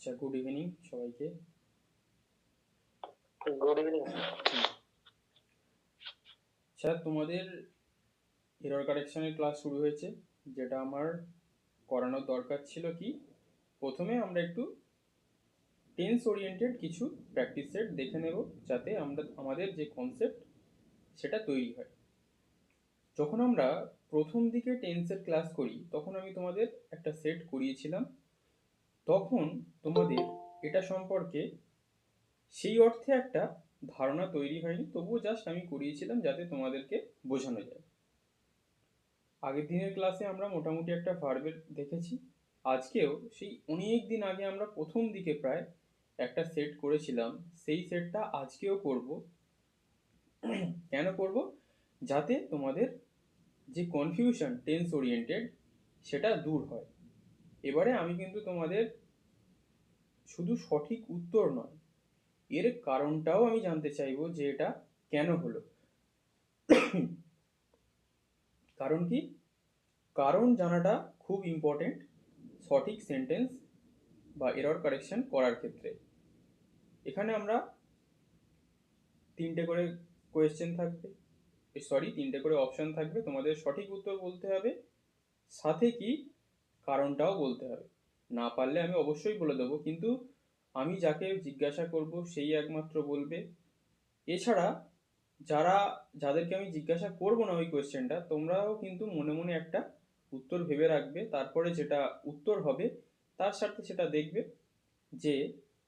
আচ্ছা, good evening সবাইকে। Good evening. Sir, তোমাদের এরর কারেকশনের ক্লাস শুরু হয়েছে, যেটা আমার করানোর দরকার ছিল। কি প্রথমে আমরা একটু টেন্স ওরিয়েন্টেড কিছু প্র্যাকটিস সেট দেখে নেব, যাতে আমাদের যে কনসেপ্ট সেটা তৈরি হয়। যখন আমরা প্রথম দিকে টেন্সের ক্লাস করি, তখন আমি তোমাদের একটা সেট করিয়েছিলাম। তখন তোমাদের এটা সম্পর্কে সেই অর্থে একটা ধারণা তৈরি হয়নি, তবুও জাস্ট আমি করিয়েছিলাম যাতে তোমাদেরকে বোঝানো যায়। আগের দিনের ক্লাসে আমরা মোটামুটি একটা ভার্বের দেখেছি। আজকেও সেই অনেক দিন আগে আমরা প্রথম দিকে প্রায় একটা সেট করেছিলাম, সেই সেটটা আজকেও করব। কেন করব? যাতে তোমাদের যে কনফিউশন টেন্স ওরিয়েন্টেড সেটা দূর হয়। এবারে আমি কিন্তু তোমাদের শুধু সঠিক উত্তর নয়, এর কারণটাও আমি জানতে চাইবো যে এটা কেন হলো। কারণ কি? কারণ জানাটা খুব ইম্পর্টেন্ট সঠিক সেন্টেন্স বা এরর কারেকশন করার ক্ষেত্রে। এখানে আমরা তিনটে করে কোয়েশ্চেন থাকবে, তিনটে করে অপশন থাকবে। তোমাদের সঠিক উত্তর বলতে হবে, সাথে কি কারণটাও বলতে হবে। না পারলে আমি অবশ্যই বলে দেবো, কিন্তু আমি যাকে জিজ্ঞাসা করব সেই একমাত্র বলবে। এছাড়া যাদেরকে আমি জিজ্ঞাসা করব না ওই কোয়েশ্চেনটা, তোমরাও কিন্তু মনে মনে একটা উত্তর ভেবে রাখবে। তারপরে যেটা উত্তর হবে তার সাথে সেটা দেখবে যে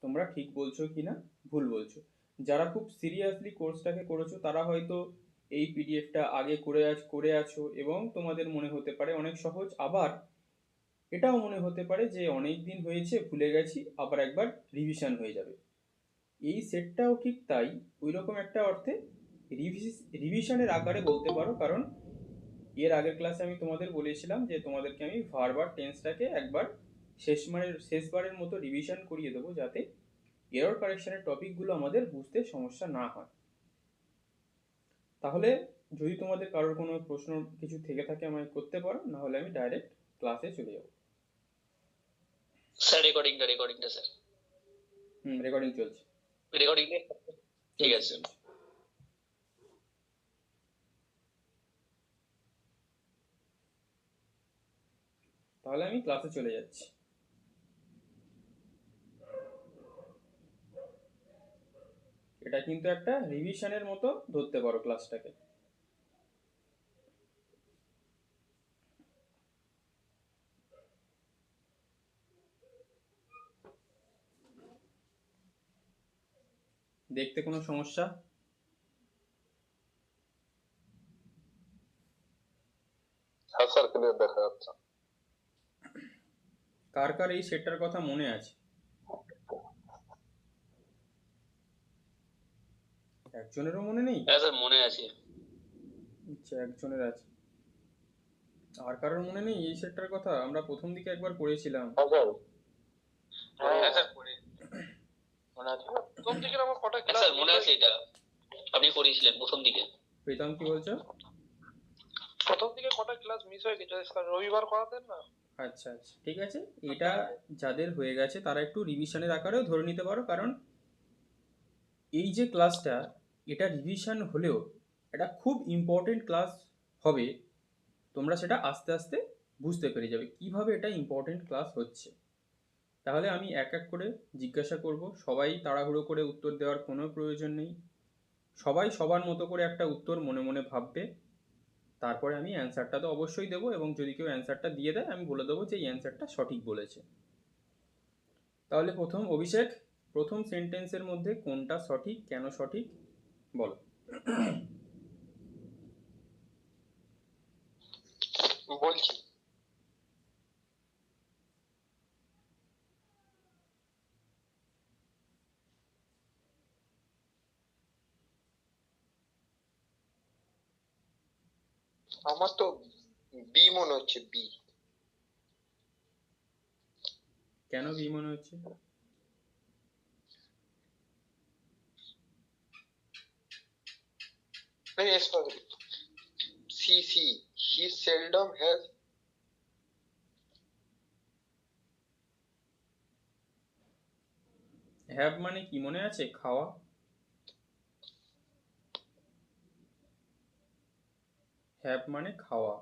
তোমরা ঠিক বলছো কিনা ভুল বলছো। যারা খুব সিরিয়াসলি কোর্সটাকে করেছো তারা হয়তো এই পিডিএফটা আগে করে আছো এবং তোমাদের মনে হতে পারে অনেক সহজ। আবার এটাও মনে হতে পারে যে অনেক দিন হয়েছে, ভুলে গেছি, আবার একবার রিভিশন হয়ে যাবে। এই সেটটাও ঠিক তাই, ওই রকম একটা অর্থে রিভিশনের আকারে বলতে পারো। কারণ এর আগের ক্লাসে আমি তোমাদের বলেছিলাম যে তোমাদেরকে আমি ভার্ব আর টেন্সটাকে একবার শেষবারের মতো রিভিশন করিয়ে দেবো, যাতে এরর কারেকশনের টপিকগুলো আমাদের বুঝতে সমস্যা না হয়। তাহলে যদি তোমাদের কারোর কোনো প্রশ্ন কিছু থেকে থাকে আমায় করতে পারো, না হলে আমি ডাইরেক্ট ক্লাসে চলে যাবো। স্যার রেকর্ডিংটা স্যার। রেকর্ডিং চলছে। রেকর্ডিং ঠিক আছে। তাহলে আমি ক্লাসে চলে যাচ্ছি। এটা কিন্তু একটা রিভিশনের মতো ধরতে পারো ক্লাসটাকে। দেখতে কোনো সমস্যা? হ্যাঁ স্যার, ক্লিয়ার দেখা যাচ্ছে। কার কার এই সেটটার কথা মনে আছে? একজনেরও মনে নেই? হ্যাঁ স্যার, মনে আছে। আচ্ছা, একজনের আছে। আর কারোর মনে নেই এই সেটটার কথা? আমরা প্রথম দিকে একবার পড়েছিলাম। হ্যাঁ স্যার, মনে আছে। প্রথম দিকে আমার কটা ক্লাস মনে আছে, এটা আপনি করিয়েছিলেন প্রথম দিকে। প্রীতম, কি বলছো? প্রথম দিকে কটা ক্লাস মিস হয়ে গেছে, রবিবার করাতেন না। আচ্ছা আচ্ছা, ঠিক আছে। এটা যাদের হয়ে গেছে তারা একটু রিভিশনের আকারেও ধরে নিতে পারো, কারণ এই যে ক্লাসটা, এটা রিভিশন হলেও এটা খুব ইম্পর্টেন্ট ক্লাস হবে। তোমরা সেটা আস্তে আস্তে বুঝতে পেরে যাবে কিভাবে এটা ইম্পর্টেন্ট ক্লাস হচ্ছে। তাহলে আমি এক এক করে জিজ্ঞাসা করব, সবাই তাড়াহুড়ো করে উত্তর দেওয়ার কোনো প্রয়োজন নেই। সবাই সবার মতো করে একটা উত্তর মনে মনে ভাববে। তারপরে আমি অ্যান্সারটা তো অবশ্যই দেবো, এবং যদি কেউ অ্যান্সারটা দিয়ে দেয় আমি বলে দেবো যে এই অ্যান্সারটা সঠিক বলেছে। তাহলে প্রথম, অভিষেক, প্রথম সেন্টেন্সের মধ্যে কোনটা সঠিক, কেন সঠিক বলো। বলছি। আমার তো বি মনে হচ্ছে, বি। কেন বি মনে হচ্ছে? C, C, he seldom has have মানে কি মনে আছে? খাওয়া। হ্যাভ মানে খাওয়া।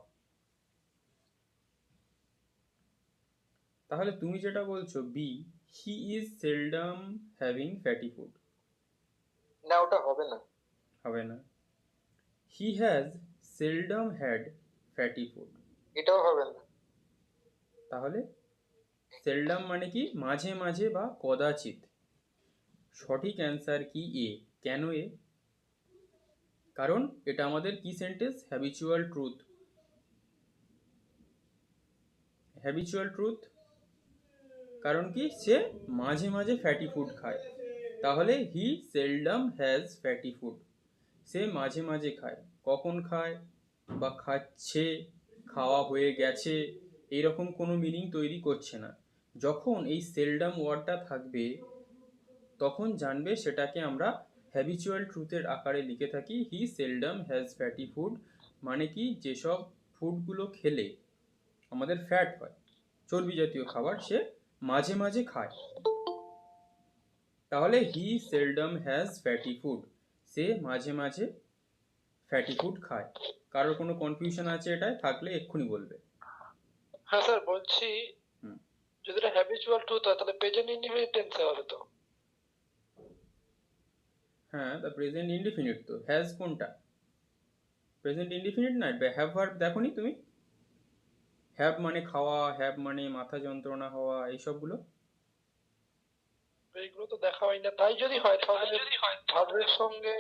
তাহলে তুমি যেটা বলছো B, he is seldom having fatty food, না ওটা হবে না। হবে না। He has seldom had fatty food, এটাও হবে না। তাহলে সেলডম মানে কি? মাঝে মাঝে বা কদাচিৎ। সঠিক অ্যান্সার কি এ। কেন এ? কারণ এটা আমাদের কি sentence? Habitual truth. Habitual truth কারণ কি? সে মাঝে মাঝে ফ্যাটি ফুড খায়, তাহলে হি সেলডম হ্যাজ ফ্যাটি ফুড, সে মাঝে মাঝে খায়। কখন খায় বা খাচ্ছে, খাওয়া হয়ে গেছে, এইরকম কোনো মিনিং তৈরি করছে না। যখন এই সেলডম ওয়ার্ডটা থাকবে তখন জানবে সেটাকে আমরা হ্যাবিচুয়াল ট্রুথের আকারে লিখে থাকি। হি সেলডম হ্যাজ ফ্যাটি ফুড মানে কি? যেসব ফুডগুলো খেলে আমাদের ফ্যাট হয়, চর্বি জাতীয় খাবার, সে মাঝে মাঝে খায়। তাহলে হি সেলডম হ্যাজ ফ্যাটি ফুড, সে মাঝে মাঝে ফ্যাটি ফুড খায়। কারোর কোনো কনফিউশন আছে এটায়? থাকলে এক্ষুনি বলবে। হ্যাঁ স্যার বলছি, হুম। যদি এটা হ্যাবিচুয়াল ট্রুথ হয় তাহলে প্রেজেন্ট ইনডিফিনিট টেন্সে হবে তো। হ্যাঁ, দ্য প্রেজেন্ট ইনডিফিনিট তো। হ্যাজ কোনটা? প্রেজেন্ট ইনডিফিনিট না, হ্যাভ ভার্ব দেখোনি তুমি? হ্যাভ মানে খাওয়া, হ্যাভ মানে মাথা যন্ত্রণা হওয়া, এইসবগুলো। এইগুলো তো দেখা হয় না। তাই যদি হয় তাহলে ভার্বের সঙ্গে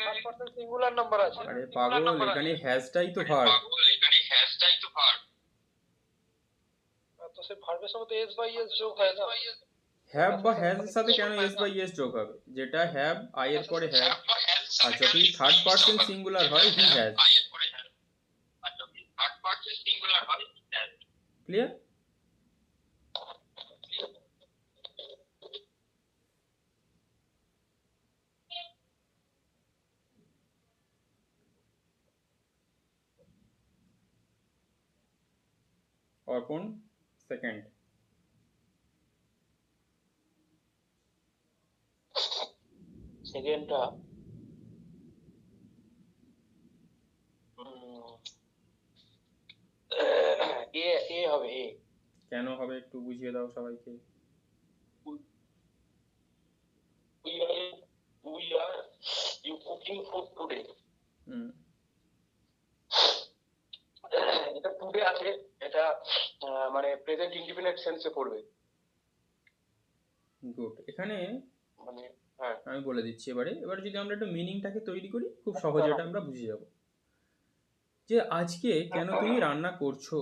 থার্ড পারসন সিঙ্গুলার নাম্বার আছে। আরে পাগল, এখানে হ্যাজটাই তো ভার্ব। তো সে ভার্বের সঙ্গে তো এস বাই এস যোগ হয় না। হ্যাভ বা হ্যাজ এর সাথে কেন এস বাই এস যোগ হবে? যেটা হ্যাভ আই এর পরে হ্যাভ, আর যখনই থার্ড পারসন সিঙ্গুলার হয় হি হ্যাজ। ক্লিয়ার? অর্পণ সেকেন্ড। সেকেন্ডটা এ এ হবে এ। কেন হবে একটু বুঝিয়ে দাও সবাইকে। We are you cooking food today. হুম, এটা টুডে আছে, এটা মানে প্রেজেন্ট ইনডিফিনিট সেন্সে পড়বে। গুড। এখানে মানে হ্যাঁ, আমি বলে দিচ্ছি এবারে যদি আমরা একটু মিনিংটাকে তৈরি করি, খুব সহজে এটা আমরা বুঝে যাব। যে আজকে কেন তুমি রান্না করছো,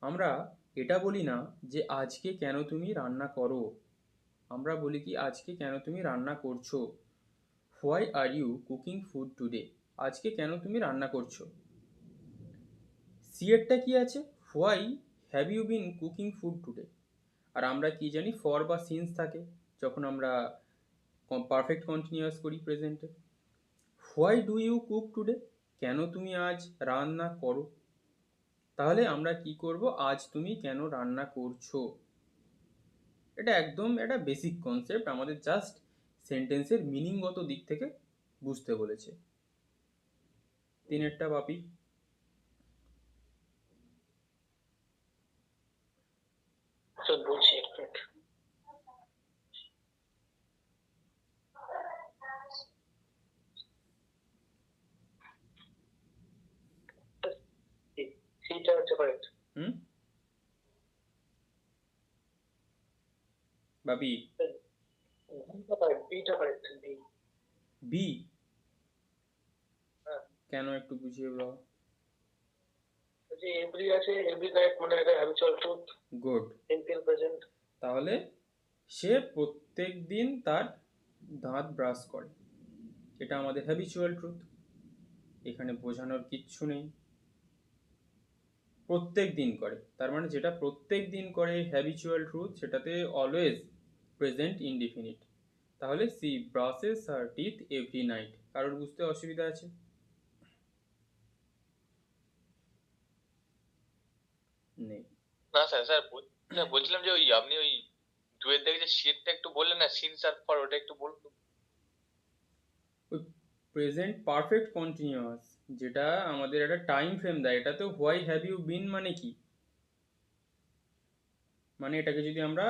আমরা এটা বলি না যে আজকে কেন তুমি রান্না করো, আমরা বলি কি আজকে কেন তুমি রান্না করছো। Why are you cooking food today, আজকে কেন তুমি রান্না করছো। সি এরটা কি আছে? Why have you been cooking food today. আর আমরা কি জানি? ফর বা সিন্স থাকে যখন আমরা পারফেক্ট কন্টিনিউয়াস করি প্রেজেন্টে। Why do you cook today, কেন তুমি আজ রান্না করো। তাহলে আমরা কি করব? আজ তুমি কেন রান্না করছো। এটা একদম একটা বেসিক কনসেপ্ট, আমাদের জাস্ট সেন্টেন্সের মিনিংগত দিক থেকে বুঝতে বলেছে। তিনেরটা বাপি। বলছি এক মিনিট। সিটা হচ্ছে কারেক্ট। হুম, বাপি। বিটা কারেক্ট। বি হ্যাঁ। কেন একটু বুঝিয়ে দাও। যে এভরি আছে, এভরি কারেক্ট মানে এটা habitual truth. Good. Simple present. তাহলে সে প্রত্যেক দিন তার দাঁত ব্রাশ করে, এটা আমাদের হ্যাবিচুয়াল ট্রুথ। এখানে বোঝানোর কিচ্ছু নেই, প্রত্যেক দিন করে, তার মানে যেটা প্রত্যেক দিন করে হ্যাবিচুয়াল ট্রুথ, সেটাতে অলওয়েজ প্রেজেন্ট ইনডিফিনিট। তাহলে she brushes her teeth every night. কারোর বুঝতে অসুবিধা আছে? নেই। না স্যার, বলছিলাম যে ওই আপনি ওই টুয়েলভ থেকে যে শিটটা একটু বললেন না, সিন্স আর ফর, ওটা একটু বলুন। ওই প্রেজেন্ট পারফেক্ট কন্টিনিউয়াস যেটা আমাদের একটা টাইম ফ্রেম দেয়, এটাতে হোয়াই হ্যাভ ইউ বিন মানে কি, মানে এটাকে যদি আমরা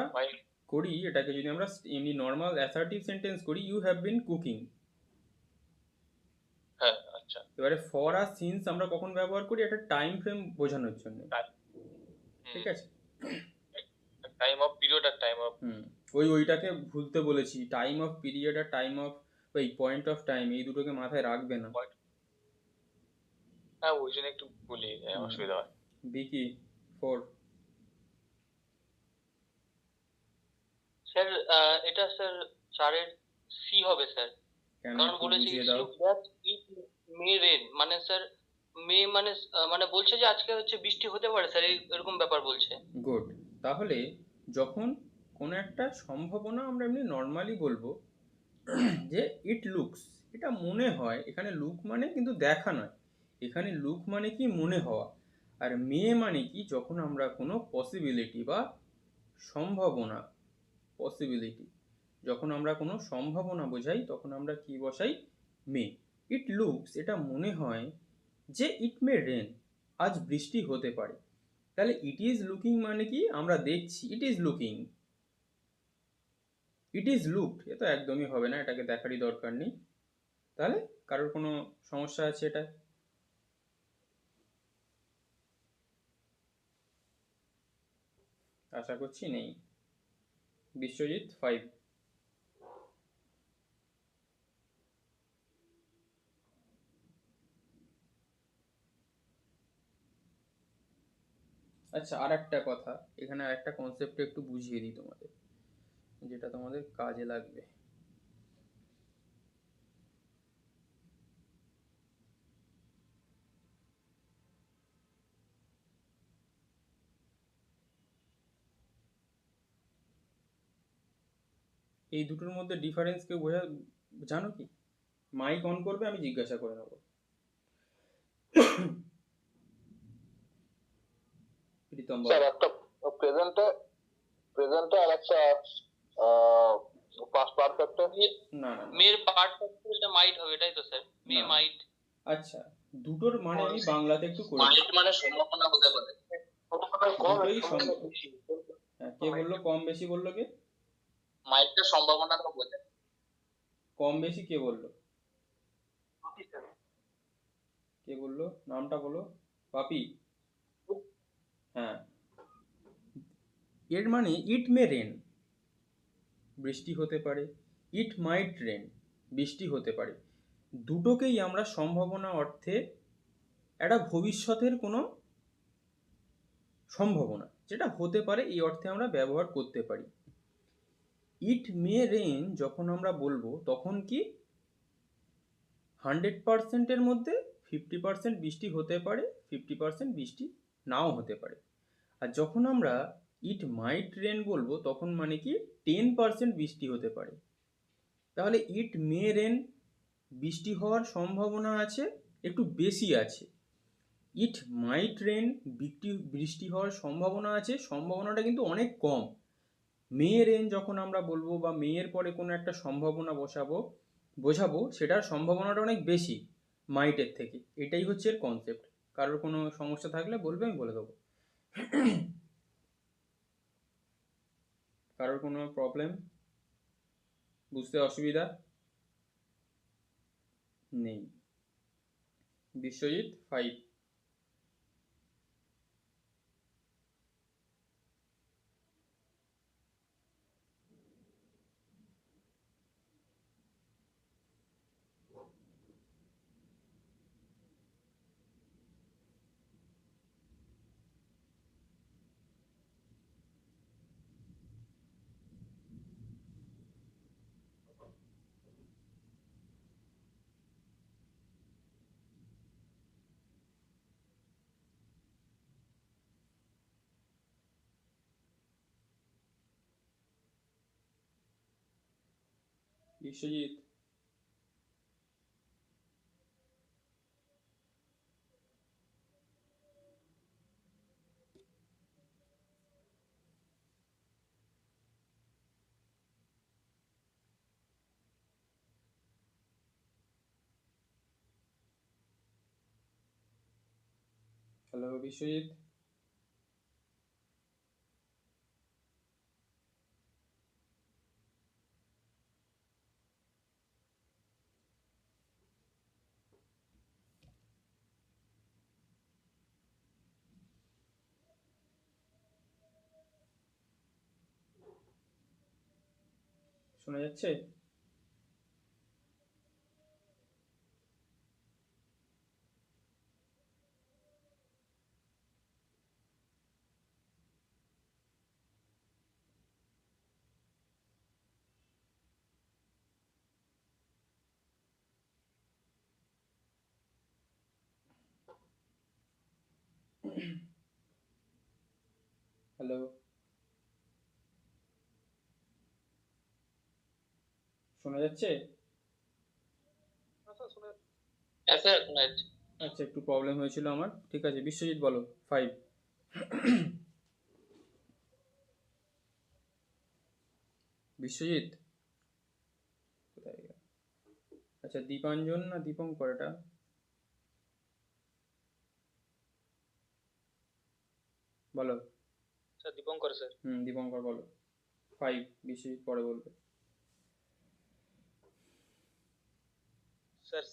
করি, এটাকে যদি আমরা এমনি নর্মাল অ্যাসার্টিভ সেন্টেন্স করি, ইউ হ্যাভ বিন কুকিং। হ্যাঁ, আচ্ছা। এবারে ফর আর সিন্স আমরা কখন ব্যবহার করি, একটা টাইম ফ্রেম বোঝানোর জন্য, ঠিক আছে। টাইম অফ পিরিয়ড আর টাইম অফ, ওইটাকে ভুলতে বলেছি, টাইম অফ পিরিয়ড আর টাইম অফ ওই পয়েন্ট অফ টাইম, এই দুটোকে মাথায় রাখবে না। হ্যাঁ ওই জন্য একটু বলি, অসুবিধা হয়। বিকি 4। স্যার এটা স্যার 4-এর সি হবে স্যার, কেন কারণ একটু বলেছে বুঝিয়ে ইটস দাও। Look that it may rain, মানে স্যার মে মানে মানে বলছে যে আজকে হচ্ছে বৃষ্টি হতে পারে স্যার, এরকম ব্যাপার বলছে। গুড। তাহলে যখন কোনো একটা সম্ভাবনা আমরা এমনি নর্মালি বলবো যে ইট লুকস, এটা মনে হয়, এখানে লুক মানে কিন্তু দেখা নয়, এখানে লুক মানে কি মনে হওয়া, আর মে মানে কি যখন আমরা কোনো পসিবিলিটি বা সম্ভাবনা, পসিবিলিটি যখন আমরা কোনো সম্ভাবনা বোঝাই তখন আমরা কি বসাই, মে। ইট লুকস এটা মনে হয় যে ইট মে রেন, আজ বৃষ্টি হতে পারে। তাহলে ইট ইজ লুকিং মানে কি আমরা দেখছি, it is looking. It is looked a তো একদমই হবে না, এটাকে দেখারই দরকার নেই। তাহলে কারোর কোনো সমস্যা আছে এটা? আশা করছি নেই। বিশ্বজিৎ 5। আচ্ছা, আর একটা কথা, এখানে আর একটা কনসেপ্ট একটু বুঝিয়ে দিই তোমাদের, যেটা তোমাদের কাজে লাগবে। এই দুটোর মধ্যে ডিফারেন্স কেউ জানো কি? মাইক অন করবে, আমি জিজ্ঞাসা করে নেবো। প্রীতম স্যার বাবু। একটা প্রেজেন্টে আর একটা পাস্ট পারফেক্টে। না না মের পার্ট এটা মাইট হবে, এটাই তো স্যার, মে না। মাইট। আচ্ছা, দুটোর মানে আমি বাংলাতে একটু করে দিই। মাইট মানে সম্ভাবনা হতে পারে। দুটোই হ্যাঁ, কে বললো কম বেশি বললো কে? মাইটটা সম্ভাবনা তো বোঝায়। কম বেশি কে বললো? কে বললো, নামটা বলো। পাপি? হ্যাঁ, এর মানে ইট মে রেন, বৃষ্টি হতে পারে, ইট মাইট রেন, বৃষ্টি হতে পারে। দুটোকেই আমরা সম্ভাবনা অর্থে একটা ভবিষ্যতের কোনো সম্ভাবনা যেটা হতে পারে এই অর্থে আমরা ব্যবহার করতে পারি। ইট মে রেন যখন আমরা বলবো তখন কি 100%-এর মধ্যে 50% বৃষ্টি হতে পারে, 50% বৃষ্টি নাও হতে পারে। আর যখন আমরা ইট মাইট রেন বলবো তখন মানে কি 10% বৃষ্টি হতে পারে। তাহলে ইট মে রেন বৃষ্টি হওয়ার সম্ভাবনা আছে, একটু বেশি আছে। ইট মাইট রেন বৃষ্টি হওয়ার সম্ভাবনা আছে, সম্ভাবনাটা কিন্তু অনেক কম। মে রেন যখন আমরা বলবো বা মেয়ের পরে কোনো একটা সম্ভাবনা বোঝাবো, সেটার সম্ভাবনাটা অনেক বেশি মাইটের থেকে। এটাই হচ্ছে এর কনসেপ্ট। কারোর কোনো সমস্যা থাকলে বলবে, আমি বলে দেবো। কারোর কোনো প্রবলেম, বুঝতে অসুবিধা নেই? বিশ্বজিৎ 5। বিশ্বজিৎ হ্যালো বিশ্বজিৎ। শোনা যাচ্ছে? হ্যালো, শোনা যাচ্ছে? হ্যাঁ স্যার শোনা যাচ্ছে। আচ্ছা, একটু প্রবলেম হয়েছিল আমার। ঠিক আছে, বিশ্বজিৎ বলো। 5। বিশ্বজিৎ কোথায় গেল? আচ্ছা, দীপাঞ্জন না দীপঙ্কর এটা? বলো। Sir Dipankar sir. দীপঙ্কর বলো। 5, বিশ্বজিৎ পরে বলবে। স্যার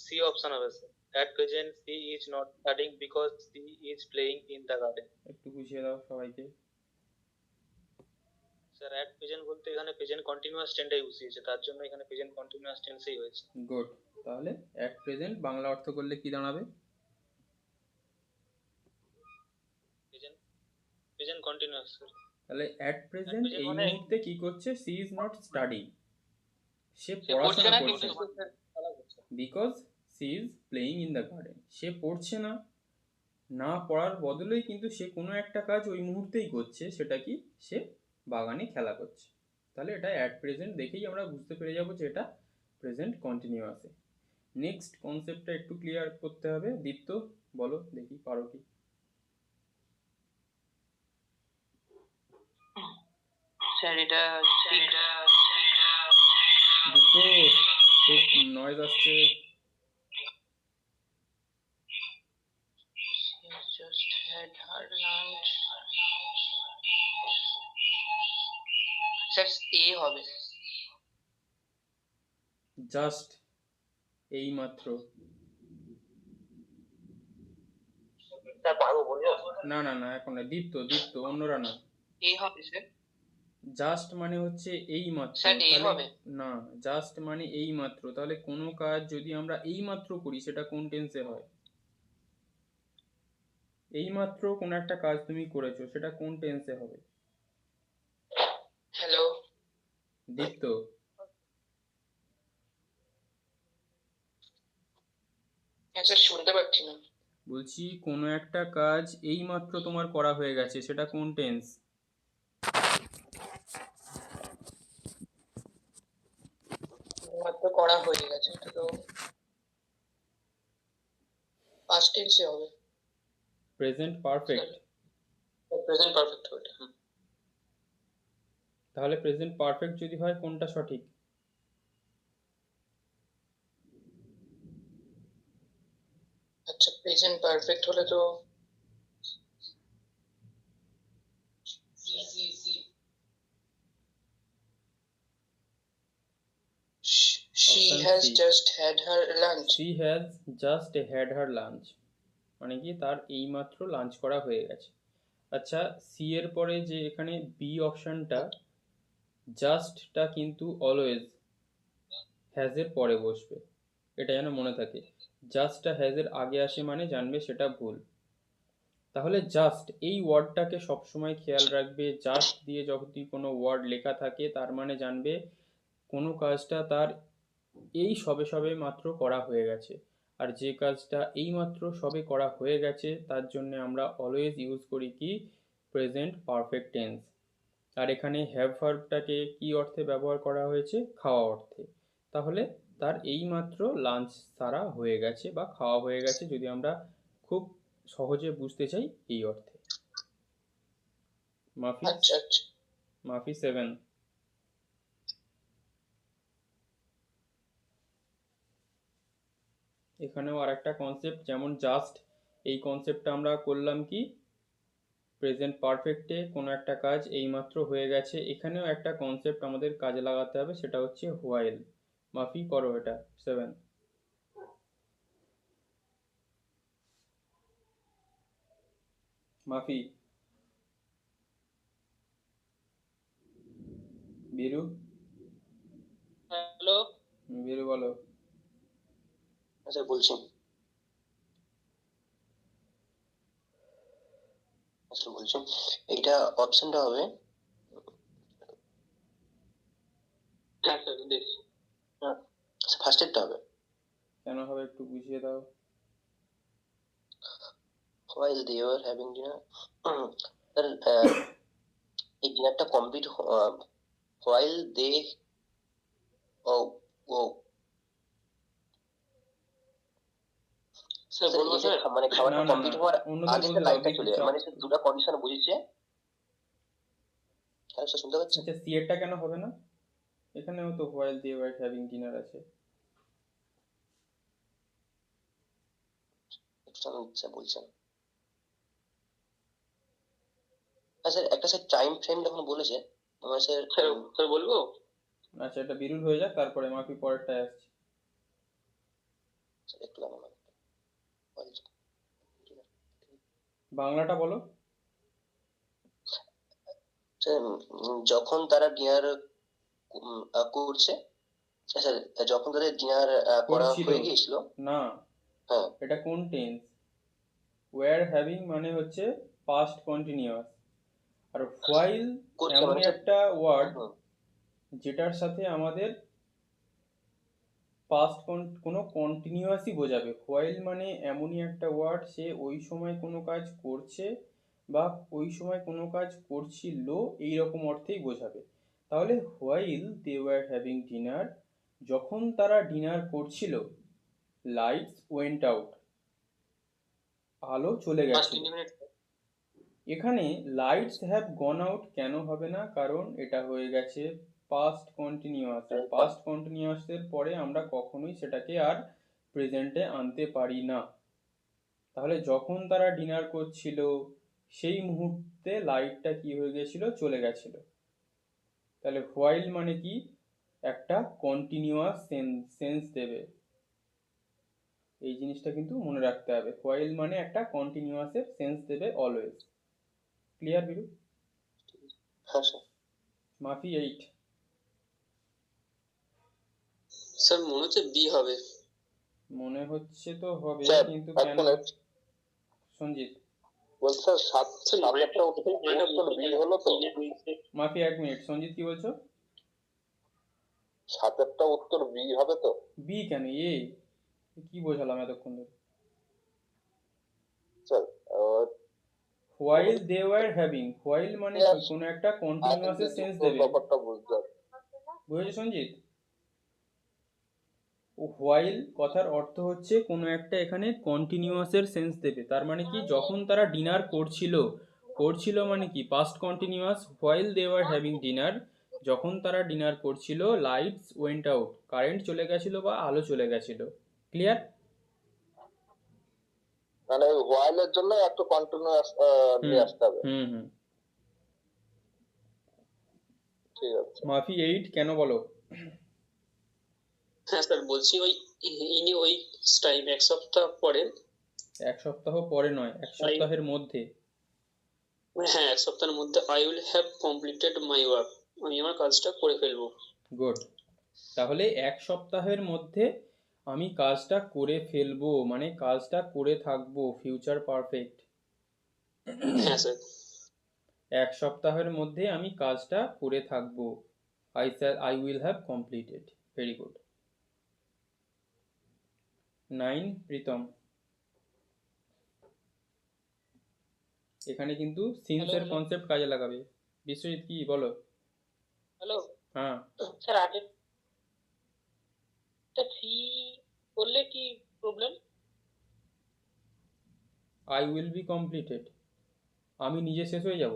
সি অপশন হবে sir. At present she is not studying because she is playing in the garden. একটু বুঝিয়ে দাও সবাইকে। স্যার at present বলতে এখানে প্রেজেন্ট কন্টিনিউয়াস টেন্সটাই বসিয়েছে, তার জন্য এখানে প্রেজেন্ট কন্টিনিউয়াস টেন্সই হয়েছে। গুড। তাহলে অ্যাট প্রেজেন্ট বাংলা অর্থ করলে কি দাঁড়াবে? Present present continuous sir. তাহলে অ্যাট প্রেজেন্ট present এই মানে মুহূর্তে কি করছে? She is not studying. সে সে পড়ছে পড়াশোনা না করছে কিন্তু খেলা করছে। Because she is playing in the garden. সে পড়ছে না, না পড়ার বদলেই কিন্তু সে কোনো একটা কাজ ওই মুহূর্তেই করছে। সেটা কি? সে বাগানে খেলা করছে। তাহলে এটা অ্যাট প্রেজেন্ট দেখেই আমরা বুঝতে পেরে যাবো যে এটা প্রেজেন্ট কন্টিনিউয়াসে। নেক্সট কনসেপ্টটা একটু ক্লিয়ার করতে হবে। দীপ্ত বলো দেখি, পারো কি? স্যার এটা দীপ্ত, খুব নয়েজ আসছে। just had her lunch. Sir A হবে। জাস্ট, এই মাত্র। স্যার পারবো বলবো? না না না, এখন না। দীপ্ত দীপ্ত, অন্যরা না। এ হবে স্যার। জাস্ট মানে হচ্ছে এই মাত্র। স্যার এই তাহলে হবে। না, জাস্ট মানে এই মাত্র। তাহলে কোনো কাজ যদি আমরা এই মাত্র করি সেটা কোন টেন্সে হয়? এই মাত্র কোন একটা কাজ তুমি করেছো, সেটা কোন টেন্সে হবে? হ্যালো দীপ্ত, হ্যাঁ স্যার শুনতে পাচ্ছি না। বলছি কোনো একটা কাজ এই মাত্র তোমার করা হয়ে গেছে, সেটা কোন টেন্স? মাত্র করা হয়ে গেছে, এটা তো পাস্ট টেন্সে হবে। Present perfect. প্রেজেন্ট পারফেক্ট হবে। তাহলে প্রেজেন্ট পারফেক্ট যদি হয় কোনটা সঠিক? আচ্ছা প্রেজেন্ট পারফেক্ট হলে তো she Option has C. just had her lunch. She has just had her lunch, মানে কি তার এইমাত্র লাঞ্চ করা হয়ে গেছে। আচ্ছা, সি এর পরে যে এখানে বি অপশনটা, জাস্টটা কিন্তু অলওয়েজ হ্যাজের পরে বসবে, এটা যেন মনে থাকে। জাস্টটা হ্যাজের আগে আসে মানে জানবে সেটা ভুল। তাহলে জাস্ট এই ওয়ার্ডটাকে সবসময় খেয়াল রাখবে। জাস্ট দিয়ে যদি কোনো ওয়ার্ড লেখা থাকে তার মানে জানবে কোনো কাজটা তার এই সবে সবে মাত্র করা হয়ে গেছে। আর যে কাজটা এই মাত্র সবে করা হয়ে গেছে তার জন্য আমরা অলওয়েজ ইউজ করি কি? Present perfect tense. আর এখানে হ্যাভ ভার্বটাকে কি অর্থে ব্যবহার করা হয়েছে? খাওয়া অর্থে। তাহলে তার এই মাত্র লাঞ্চ সারা হয়ে গেছে বা খাওয়া হয়ে গেছে, যদি আমরা খুব সহজে বুঝতে চাই এই অর্থে। মাফি, আচ্ছা আচ্ছা মাফি 7। এখানেও আর একটা কনসেপ্ট, যেমন জাস্ট এই কনসেপ্টটা আমরা করলাম কি, প্রেজেন্ট পারফেক্টে কোনো একটা কাজ এইমাত্র হয়ে গেছে, এখানেও একটা কনসেপ্ট আমাদের কাজে লাগাতে হবে, সেটা হচ্ছে হোয়াইল। মাফি করো এটা 7। মাফি, বীরু, হ্যালো বীরু বলো। স্যার বলছি, আসলে বলছি এইটা অপশনটা হবে, হ্যাঁ স্যার দেখছি, হ্যাঁ ফার্স্ট এডটা হবে। কেন হবে একটু বুঝিয়ে দাও। while they were having dinner, sir এই ডিনারটা কমপ্লিট while they ও ও স্যার বলবো স্যার, মানে খাবারটা না, না, কমপ্লিট না, হওয়ার অন্যদের আগে বলতে স্যার দাও, লাইটটা দেখি চলে যায়, চাপ। মানে স্যার দুটো কন্ডিশন বুঝেছে। হ্যালো স্যার শুনতে পাচ্ছেন? আচ্ছা, সি এরটা কেন হবে না? এখানেও তো while they were having dinner আছে। একটু স্যার বলছেন, হ্যাঁ স্যার একটা স্যার টাইম ফ্রেম যখন বলেছে আমার স্যার স্যার বলবো। আচ্ছা, এটা বিরুল হয়ে যাক, তারপরে মাফি পরেরটায় আসছি। স্যার একটু দাঁড়ান, বাংলাটা বলো। স্যার যখন তারা ডিনার করছে, স্যার যখন তাদের ডিনার করা করছিল হয়ে গিয়েছিল। না, হ্যাঁ এটা কোন টেন্স? ওয়্যার হ্যাভিং মানে হচ্ছে পাস্ট কন্টিনিউয়াস, আর হোয়াইল করছে এমনই মানে স্যার, একটা ওয়ার্ড হুম, যেটার সাথে আমাদের পাস্ট কোনো কন্টিনিউয়াসই বোঝাবে। হোয়াইল মানে এমনই একটা ওয়ার্ড, সে ওই সময় কোনো কাজ করছে বা ওই সময় কোনো কাজ করছিল, এই রকম অর্থেই বোঝাবে। তাহলে while they were having dinner, যখন তারা ডিনার করছিল, লাইটস ওয়েন্ট আউট, আলো চলে গেছিল। এখানে লাইটস হ্যাভ গন আউট কেন হবে না? কারণ এটা হয়ে গেছে পাস্ট কন্টিনিউয়াস, আর পাস্ট কন্টিনিউয়াসের পরে আমরা কখনোই সেটাকে আর প্রেজেন্টে আনতে পারি না। তাহলে যখন তারা ডিনার করছিল সেই মুহূর্তে লাইটটা কি হয়ে গেছিল? চলে গেছিল। তাহলে হোয়াইল মানে কি? একটা কন্টিনিউয়াস সেন্স দেবে। এই জিনিসটা কিন্তু মনে রাখতে হবে, হোয়াইল মানে একটা কন্টিনিউয়াসের সেন্স দেবে অলওয়েজ। ক্লিয়ার বিরু? হ্যাঁ স্যার। মাফি 8। স্যার মনে হচ্ছে বি হবে। মনে হচ্ছে তো হবে, স্যার কিন্তু এক কেন? মিনিট সঞ্জিত, বলছি স্যার, সাতটা উত্তর বি হলো তো? মাফি 1 মিনিট। সঞ্জিত কি বলছো? সাতেরটা উত্তর বি হবে তো? বি কেন, এ? কি বোঝালাম এতক্ষণ ধরে? Sir while they were having, while মানে কি? কোনো একটা কন্টিনিউয়াসের সেন্স দেবে। ব্যাপারটা বুঝতে হবে। বুঝেছো সঞ্জিত? ও হোয়াইল কথার অর্থ হচ্ছে কোনো একটা এখানে কন্টিনিউয়াসের সেন্স দেবে। তার মানে কি? যখন তারা ডিনার করছিল, করছিল মানে কি? Past continuous. While they were having dinner, যখন তারা ডিনার করছিল, লাইটস ওয়েন্ট আউট, কারেন্ট চলে গেছিল বা আলো চলে গেছিল। ক্লিয়ার? মানে হোয়াইলের জন্য একটা কন্টিনিউয়াস নিয়ে আসতে হবে। হুম হুম। ঠিক আছে। মাফি 8 কেন বলো? হ্যাঁ স্যার বলছি, ওই ইনি ওই টাইম এক সপ্তাহ পরে, 1 সপ্তাহ পরে নয়, 1 সপ্তাহের মধ্যে। হ্যাঁ 1 সপ্তাহের মধ্যে, I will have completed my work, আমি আমার কাজটা করে ফেলবো। গুড। তাহলে 1 সপ্তাহের মধ্যে আমি কাজটা করে ফেলবো, মানে কাজটা করে থাকবো, ফিউচার পারফেক্ট। হ্যাঁ স্যার। 1 সপ্তাহের মধ্যে আমি কাজটা করে থাকবো। I will have completed. Very good. 9 Pritam. এখানে কিন্তু সিন্সের কনসেপ্ট কাজে লাগাবে। বিশ্বজিৎ কি বলো? হ্যালো। হ্যাঁ, স্যার আগে সি করলে কি problem? I will be completed, আমি নিজে শেষ হয়ে যাব।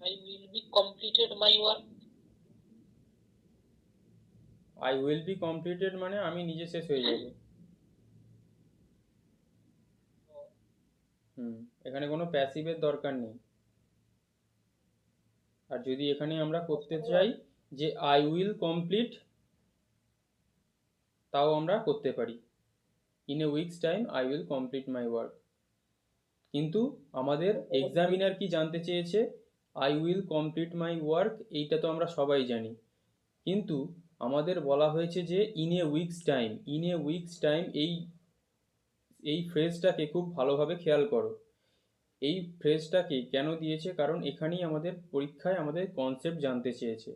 I will be completed my work. I will be completed মানে আমি নিজে শেষ হয়ে যাব। এখানে কোনো প্যাসিভের দরকার নেই। আর যদি এখানে আমরা করতে চাই যে আই উইল কমপ্লিট, তাও আমরা করতে পারি, in a weeks time I will complete my work. কিন্তু আমাদের এক্সামিনার কি জানতে চেয়েছে, I will complete my work, এইটা তো আমরা সবাই জানি, কিন্তু আমাদের বলা হয়েছে যে in a weeks time. In a weeks time এই ফ্রেজটাকে খুব ভালোভাবে খেয়াল করো। এই ফ্রেজটাকে কেন দিয়েছে, কারণ এখানেই আমাদের পরীক্ষায় আমাদের কনসেপ্ট জানতে চেয়েছে।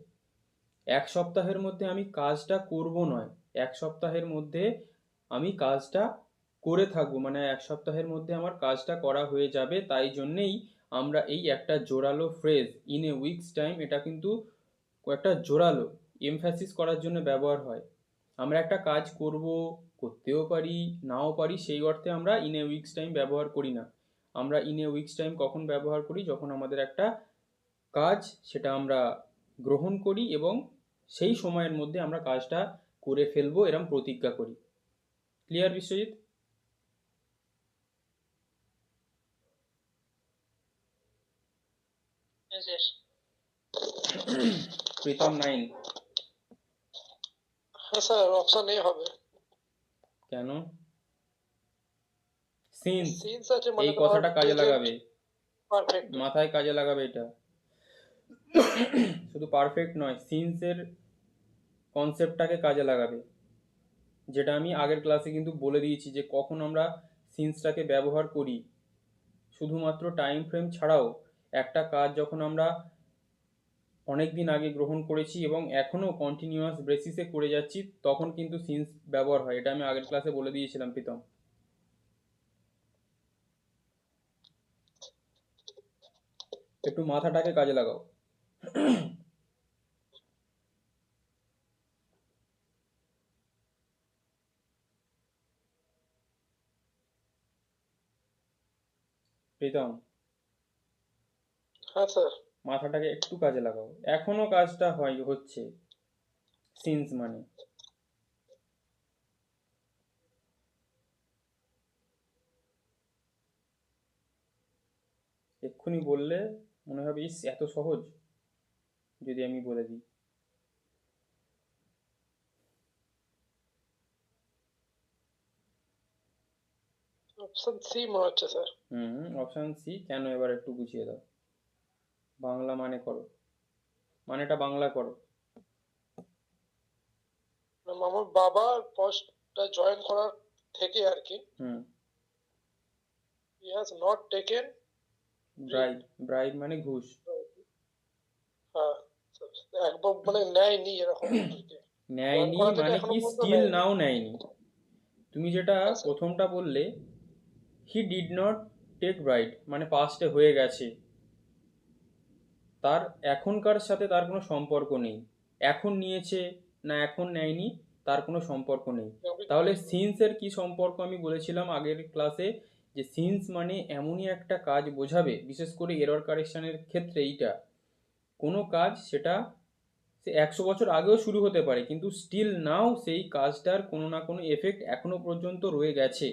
এক সপ্তাহের মধ্যে আমি কাজটা করব নয়, এক সপ্তাহের মধ্যে আমি কাজটা করে থাকবো, মানে এক সপ্তাহের মধ্যে আমার কাজটা করা হয়ে যাবে। তাই জন্যেই আমরা এই একটা জোরালো phrase in a weeks time, এটা কিন্তু একটা জোরালো এমফ্যাসিস করার জন্য ব্যবহার হয়। আমরা একটা কাজ করব, করতেও পারি নাও পারি, সেই অর্থে আমরা ইন এ উইকস টাইম ব্যবহার করি না। আমরা ইন এ উইকস টাইম কখন ব্যবহার করি, যখন আমাদের একটা কাজ সেটা আমরা গ্রহণ করি এবং সেই সময়ের মধ্যে আমরা কাজটা করে ফেলবো এরম প্রতিজ্ঞা করি। ক্লিয়ার বিশ্বজিৎ? প্রীতম 9। হ্যাঁ স্যার, অপশন এ হবে। কেন? সিন্স, সিন্স আছে মানে এই কথাটা কাজে লাগাবে, পারফেক্ট। মাথায় কাজে লাগাবে এটা। শুধু পারফেক্ট নয়, সিন্সের কনসেপ্টটাকে কাজে লাগাবে, যেটা আমি আগের ক্লাসে কিন্তু বলে দিয়েছি যে কখন আমরা সিন্সটাকে ব্যবহার করি। শুধুমাত্র টাইম ফ্রেম ছাড়াও একটা কাজ যখন আমরা অনেক দিন আগে গ্রহণ করেছি এবং এখনও কন্টিনিউয়াস বেসিসে করে যাচ্ছি, তখন কিন্তু সিন্স ব্যবহার হয়। এটা আমি আগের ক্লাসে বলে দিয়েছিলাম প্রীতম। একটু মাথাটাকে কাজে লাগাও। প্রীতম, হ্যাঁ স্যার। মাথাটাকে একটু কাজে লাগাও, এখনো কাজটা হচ্ছে সিন্স মানে। এক্ষুনি বললে মনে হবে ইস এত সহজ, যদি আমি বলে দিই। অপশন সি মনে হচ্ছে স্যার। অপশন সি কেন, এবার একটু বুঝিয়ে দাও। বাংলা মানে করো, মানেটা বাংলা করো। আমার বাবার পোস্টটা জয়েন করার থেকে আর কি, he has not taken bribe মানে ঘুষ। হ্যাঁ, একবার মানে নেয়নি এরকম আর কি। নেয়নি মানে কি, স্টিল নাও নেয়নি। তুমি যেটা প্রথমটা বললে he did not take bride, মানে পাস্টে হয়ে গেছে, তার এখনকার সাথে তার কোনো সম্পর্ক নেই। এখন নিয়েছে না এখন নেয়নি তার কোনো সম্পর্ক নেই। তাহলে সিন্সের কি সম্পর্ক, আমি বলেছিলাম আগের ক্লাসে যে সিন্স মানে এমনই একটা কাজ বোঝাবে, বিশেষ করে এরর কারেকশনের ক্ষেত্রে এইটা কোনো কাজ সেটা সে 100 বছর আগেও শুরু হতে পারে, কিন্তু স্টিল নাও সেই কাজটার কোনো না কোনো এফেক্ট এখনো পর্যন্ত রয়ে গেছে।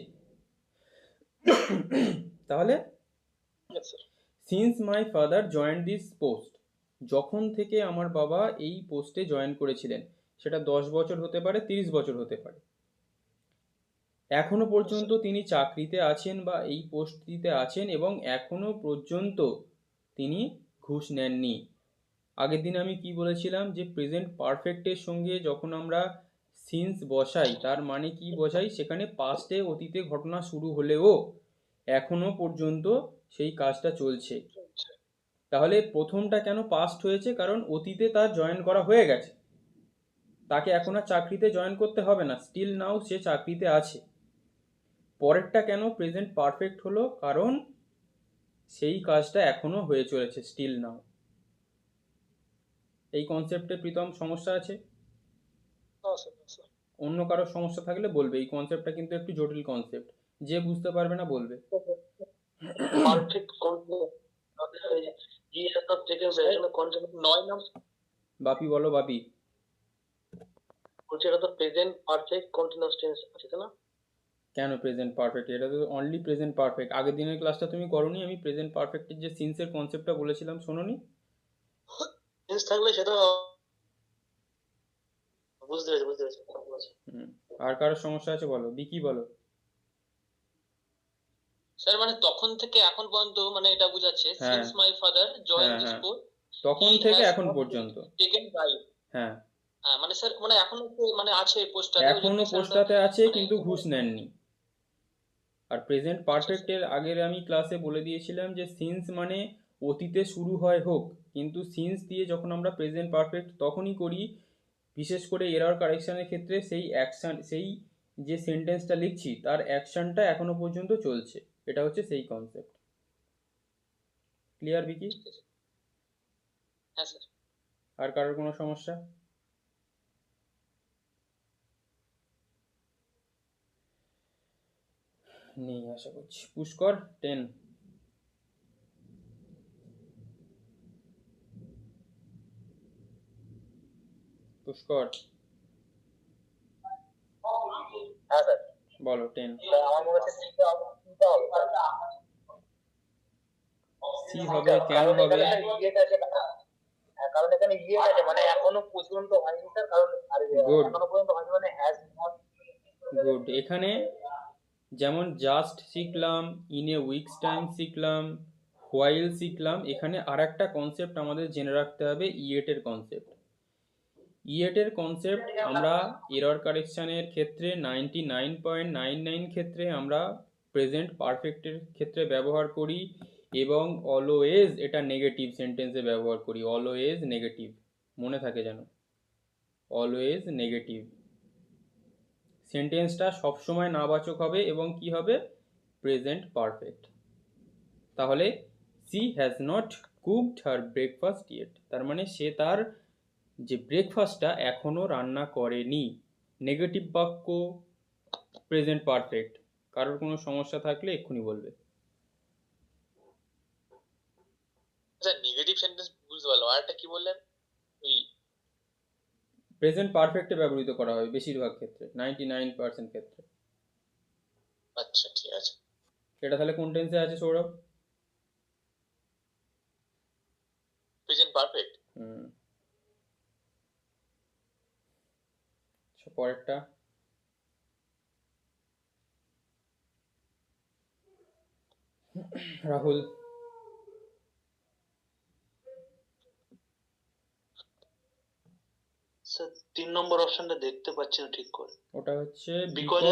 তাহলে since my father join this post, যখন থেকে আমার বাবা এই পোস্টে জয়েন করেছিলেন, সেটা 10 বছর হতে পারে, 30 বছর হতে পারে, এখনো পর্যন্ত তিনি চাকরিতে আছেন বা এই পোস্টটিতে আছেন এবং এখনো পর্যন্ত তিনি ঘুষ নেননি। আগের দিন আমি কি বলেছিলাম যে প্রেজেন্ট পারফেক্টের সঙ্গে যখন আমরা সিন্স বসাই, তার মানে কি বোঝাই, সেখানে পাস্টে অতীতে ঘটনা শুরু হলেও এখনো পর্যন্ত সেই কাজটা চলছে। তাহলে প্রথমটা কেন পাস্ট হয়েছে, কারণ অতীতে তার জয়েন করা হয়ে গেছে, তাকে এখন আর চাকরিতে জয়েন করতে হবে না, স্টিল নাও সে চাকরিতে আছে। পরেরটা কেন প্রেজেন্ট পারফেক্ট হলো, কারণ সেই কাজটা এখনো হয়ে চলেছে স্টিল নাও। এই কনসেপ্টে প্রীতম সমস্যা আছে? অন্য কারোর সমস্যা থাকলে বলবে, এই কনসেপ্টটা কিন্তু একটু জটিল কনসেপ্ট, যে বুঝতে পারবে না বলবে। বাপি বলো, বাপি। বলছি এটা তো প্রেজেন্ট পারফেক্ট কন্টিনিউয়াস টেন্স আছে তাই না? কেন প্রেজেন্ট পারফেক্ট? এটা তো অনলি প্রেজেন্ট পারফেক্ট। আগের দিনের ক্লাসটা তুমি করোনি? আমি প্রেজেন্ট পারফেক্টের যে সিন্সের কনসেপ্টটা বলেছিলাম, শোনোনি? টেন্স থাকলে সেটা বুঝতে পেরেছি হুম। আর কারোর সমস্যা আছে বলো, বিকি বলো। স্যার মানে তখন থেকে এখন পর্যন্ত মানে এটা বোঝাচ্ছে হ্যাঁ সিন্স মাই ফাদার জয়েন হ্যাঁ দিস হ্যাঁ, কোর্স তখন হি থেকে হ্যাজ এখন নট পর্যন্ত। Taken bribe. হ্যাঁ, হ্যাঁ মানে স্যার মানে এখনো তো মানে আছে পোস্টটাতে, ওই এখনো জন্যই স্যার ওটা পোস্টটাতে আছে মানে কিন্তু ঘুষ নেননি। আর প্রেজেন্ট আচ্ছা স্যার। পারফেক্টের আগের আমি ক্লাসে বলে দিয়েছিলাম যে সিন্স মানে অতীতে শুরু হয় হোক, কিন্তু সিন্স দিয়ে যখন আমরা প্রেজেন্ট পারফেক্ট তখনই করি, বিশেষ করে এরর কারেকশনের ক্ষেত্রে সেই অ্যাকশন, সেই যে সেন্টেন্সটা লিখছি তার অ্যাকশনটা এখনো পর্যন্ত চলছে। এটা হচ্ছে সেই কনসেপ্ট। ক্লিয়ার বিকি? ঠিক আছে। হ্যাঁ স্যার। আর কারোর কোনো সমস্যা? নেই আশা করছি। পুষ্কর 10। পুষ্কর হ্যাঁ স্যার। বলো 10। আমার মনে হচ্ছে সিটা হবে সি হবে, কেন কারণ হবে? এখানে ইয়েটা আছে কারণ এখানে ইয়ে আছে মানে এখনো পর্যন্ত হয়নি স্যার, কারণ আর গুড এখনো পর্যন্ত হয়নি মানে হ্যাজ নট। গুড। এখানে যেমন জাস্ট শিখলাম, ইন এ উইকস টাইম শিখলাম, হোয়াইল শিখলাম, এখানে আর একটা কনসেপ্ট আমাদের জেনে রাখতে হবে, ইয়েটের কনসেপ্ট। ইয়েটের কনসেপ্ট আমরা এরর কারেকশানের ক্ষেত্রে 99.99 ক্ষেত্রে আমরা প্রেজেন্ট পারফেক্টের ক্ষেত্রে ব্যবহার করি, এবং অলওয়েজ এটা নেগেটিভ সেন্টেন্সে ব্যবহার করি। অলওয়েজ নেগেটিভ, মনে থাকে যেন, অলওয়েজ নেগেটিভ। সেন্টেন্সটা সবসময় নাবাচক হবে এবং কি হবে? Present perfect. তাহলে she has not cooked her breakfast yet, তার মানে সে তার যে ব্রেকফাস্টটা এখনো রান্না করেনি। নেগেটিভ বাক্য, প্রেজেন্ট পারফেক্ট। কারোর কোনো সমস্যা থাকলে এক্ষুনি বলবে। স্যার নেগেটিভ সেন্টেন্স বুঝতে পারলাম, আর একটা কি বললেন? ওই প্রেজেন্ট পারফেক্টে ব্যবহৃত করা হয় বেশিরভাগ ক্ষেত্রে, 99% ক্ষেত্রে। আচ্ছা ঠিক আছে। এটা তাহলে কোন টেন্সে আছে সৌরভ? Present perfect. হুম। আচ্ছা, পরেরটা। রাহুল। স্যার 3 নম্বর অপশনটা দেখতে পাচ্ছি না ঠিক করে। ওটা হচ্ছে Because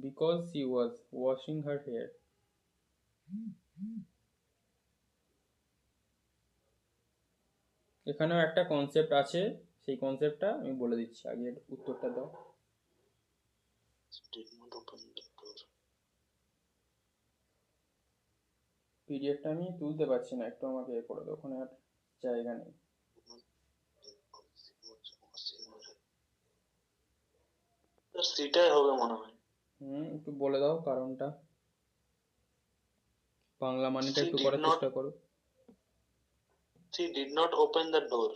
because she was washing her hair. এখানেও একটা কনসেপ্ট আছে, সেই কনসেপ্টটা আমি বলে দিচ্ছি, আগে উত্তরটা দাও। did not open the door. পিডিএফটা আমি তুলতে পারছি না, একটু আমাকে এ করে দাও, ওখানে আর জায়গা নেই। স্যার সিটাই হবে মনে হয়। একটু বলে দাও কারণটা, বাংলা মানেটা She একটু did করার not চেষ্টা করো। she did not open the door.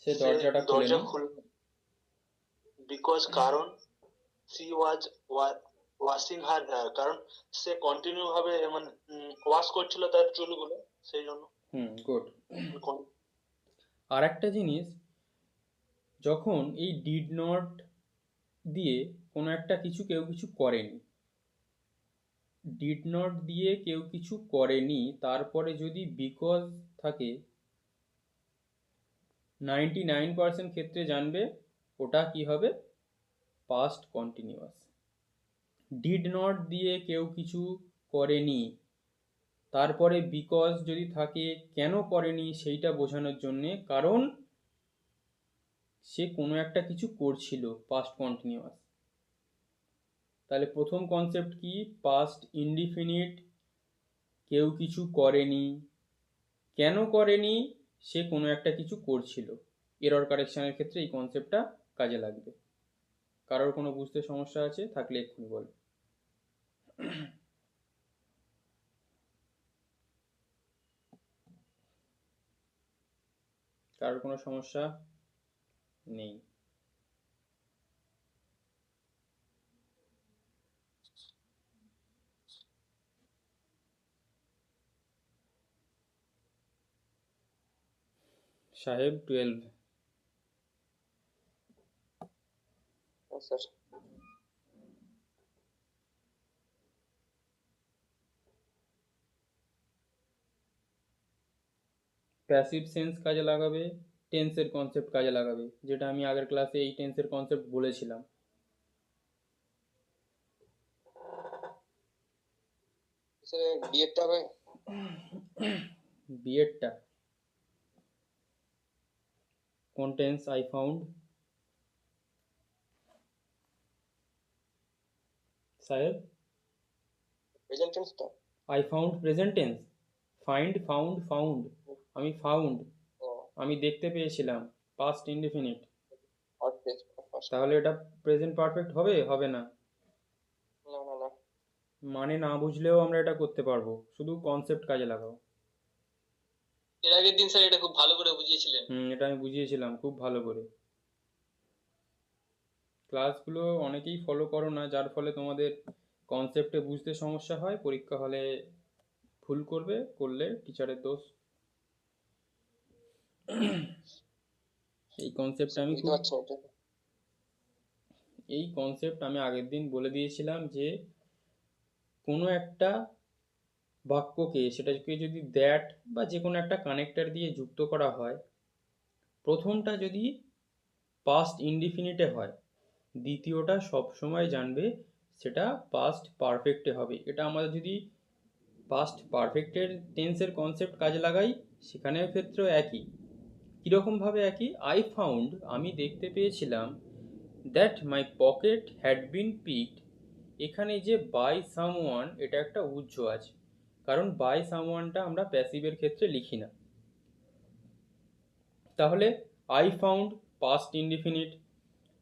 সে সে দরজাটা দরজা খুলেনি। খুল বিকজ কারণ she was washing her hair, কারণ সে কন্টিনিউ ভাবে মানে ওয়াশ করছিল তার চুলগুলো, সেই জন্য। গুড। আর একটা জিনিস, যখন এই ডিড নট দিয়ে কোনো একটা কিছু কেউ কিছু করেনি, ডিড নট দিয়ে কেউ কিছু করেনি, তারপরে যদি বিকজ থাকে, 99% ক্ষেত্রে জানবে ওটা কি হবে? Past continuous. ডিড নট দিয়ে কেউ কিছু করেনি, তারপরে বিকজ যদি থাকে কেন করেনি সেইটা বোঝানোর জন্যে, কারণ সে কোনো একটা কিছু করছিল, পাস্ট কন্টিনিউয়াস। তাহলে প্রথম কনসেপ্ট কি? পাস্ট ইনডিফিনিট, কেউ কিছু করেনি, কেন করেনি? সে কোনো একটা কিছু করছিল। এরর কারেকশনের ক্ষেত্রে এই কনসেপ্টটা কাজে লাগবে। কারোর কোনো বুঝতে সমস্যা আছে থাকলে এক্ষুনি বল। কারোর কোনো সমস্যা নেই? সাহেব 12। স্যার প্যাসিভ সেন্স কাজে লাগাবে, টেন্সের কনসেপ্ট কাজে লাগাবে, যেটা আমি আগের ক্লাসে এই টেন্সের কনসেপ্ট বলেছিলাম। স্যার বিএডটা হবে বিএডটা কোন টেন্স আই ফাউন্ড? সাহেব প্রেজেন্ট টেন্সটা I found present tense, find found found, আমি ফাউন্ড, ও আমি দেখতে পেয়েছিলাম, পাস্ট ইনডেফিনিট। আচ্ছা তাহলে এটা প্রেজেন্ট পারফেক্ট হবে? হবে না। না না না মানে না বুঝলেও আমরা এটা করতে পারবো, শুধু কনসেপ্ট কাজে লাগাও। এর আগের দিন স্যার এটা খুব ভালো করে বুঝিয়েছিলেন। এটা আমি বুঝিয়েছিলাম খুব ভালো করে। ক্লাসগুলো অনেকেই ফলো করো না, যার ফলে তোমাদের কনসেপ্টে বুঝতে সমস্যা হয়, পরীক্ষা হলে ভুল করলে টিচারের দোষ। এই কনসেপ্ট আমি বুঝতে পারছি না এটা। এই কনসেপ্ট আমি আগের দিন বলে দিয়েছিলাম যে কোনো একটা বাক্যকে, সেটাকে যদি দ্যাট বা যে কোনো একটা কানেক্টর দিয়ে যুক্ত করা হয়, প্রথমটা যদি পাস্ট ইনডিফিনিটে হয়, দ্বিতীয়টা সবসময় জানবে সেটা পাস্ট পারফেক্টে হবে। এটা আমাদের যদি পাস্ট পারফেক্টের টেন্সের কনসেপ্ট কাজে লাগাই, সেখানের ক্ষেত্রেও একই। কীরকমভাবে একই? আই ফাউন্ড, আমি দেখতে পেয়েছিলাম, that my pocket had been picked. এখানে যে বাই সামওয়ান, এটা একটা উজ্জ আছে, কারণ বাই সামওয়ানটা আমরা প্যাসিভের ক্ষেত্রে লিখি না। তাহলে আই ফাউন্ড পাস্ট ইনডিফিনিট,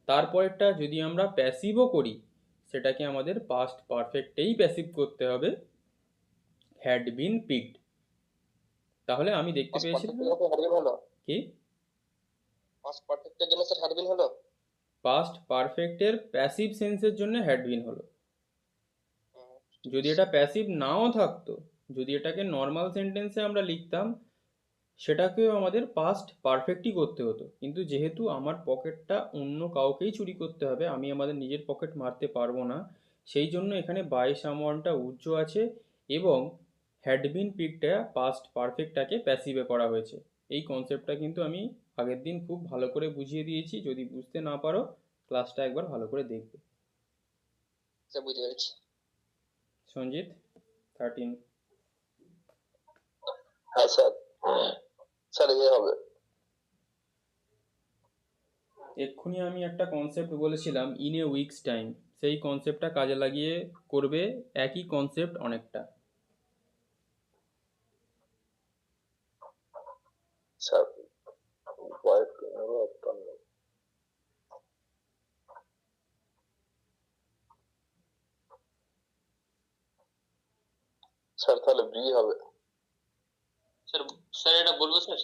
তারপরেরটা যদি আমরা প্যাসিভও করি, সেটাকে আমাদের পাস্ট পারফেক্টেই প্যাসিভ করতে হবে, হ্যাড বিন পিকড। তাহলে আমি দেখতে পেয়েছিলাম কি পাস্ট পারফেক্টের জন্য স্যার হ্যাড বিন হলো, পাস্ট পারফেক্টের প্যাসিভ সেন্সের জন্য হ্যাড বিন হলো। যদি এটা প্যাসিভ নাও থাকতো, যদি এটাকে নর্মাল সেন্টেন্সে আমরা লিখতাম, সেটাকেও আমাদের পাস্ট পারফেক্টই করতে হতো। কিন্তু যেহেতু আমার পকেটটা অন্য কাউকেই চুরি করতে হবে, আমি আমাদের নিজের পকেট মারতে পারবো না, সেই জন্য এখানে বাই সামওয়ানটা উজ্জ আছে এবং হ্যাড বিন পিকটা পাস্ট পারফেক্টটাকে প্যাসিভে করা হয়েছে। এই কনসেপ্টটা কিন্তু আমি আগের দিন খুব ভালো করে বুঝিয়ে দিয়েছি। যদি বুঝতে না পারো, ক্লাসটা একবার ভালো করে দেখবে। স্যার বুঝতে পেরেছি। সঞ্জিত 13। হ্যাঁ স্যার, স্যার এই হবে। এক্ষুনি আমি একটা কনসেপ্ট বলেছিলাম, ইন এ উইকস টাইম, সেই কনসেপ্টটা কাজে লাগিয়ে করবে একই কনসেপ্ট অনেকটা। স্যার স্যার তাহলে বি হবে। স্যার স্যার এটা বলবো স্যার?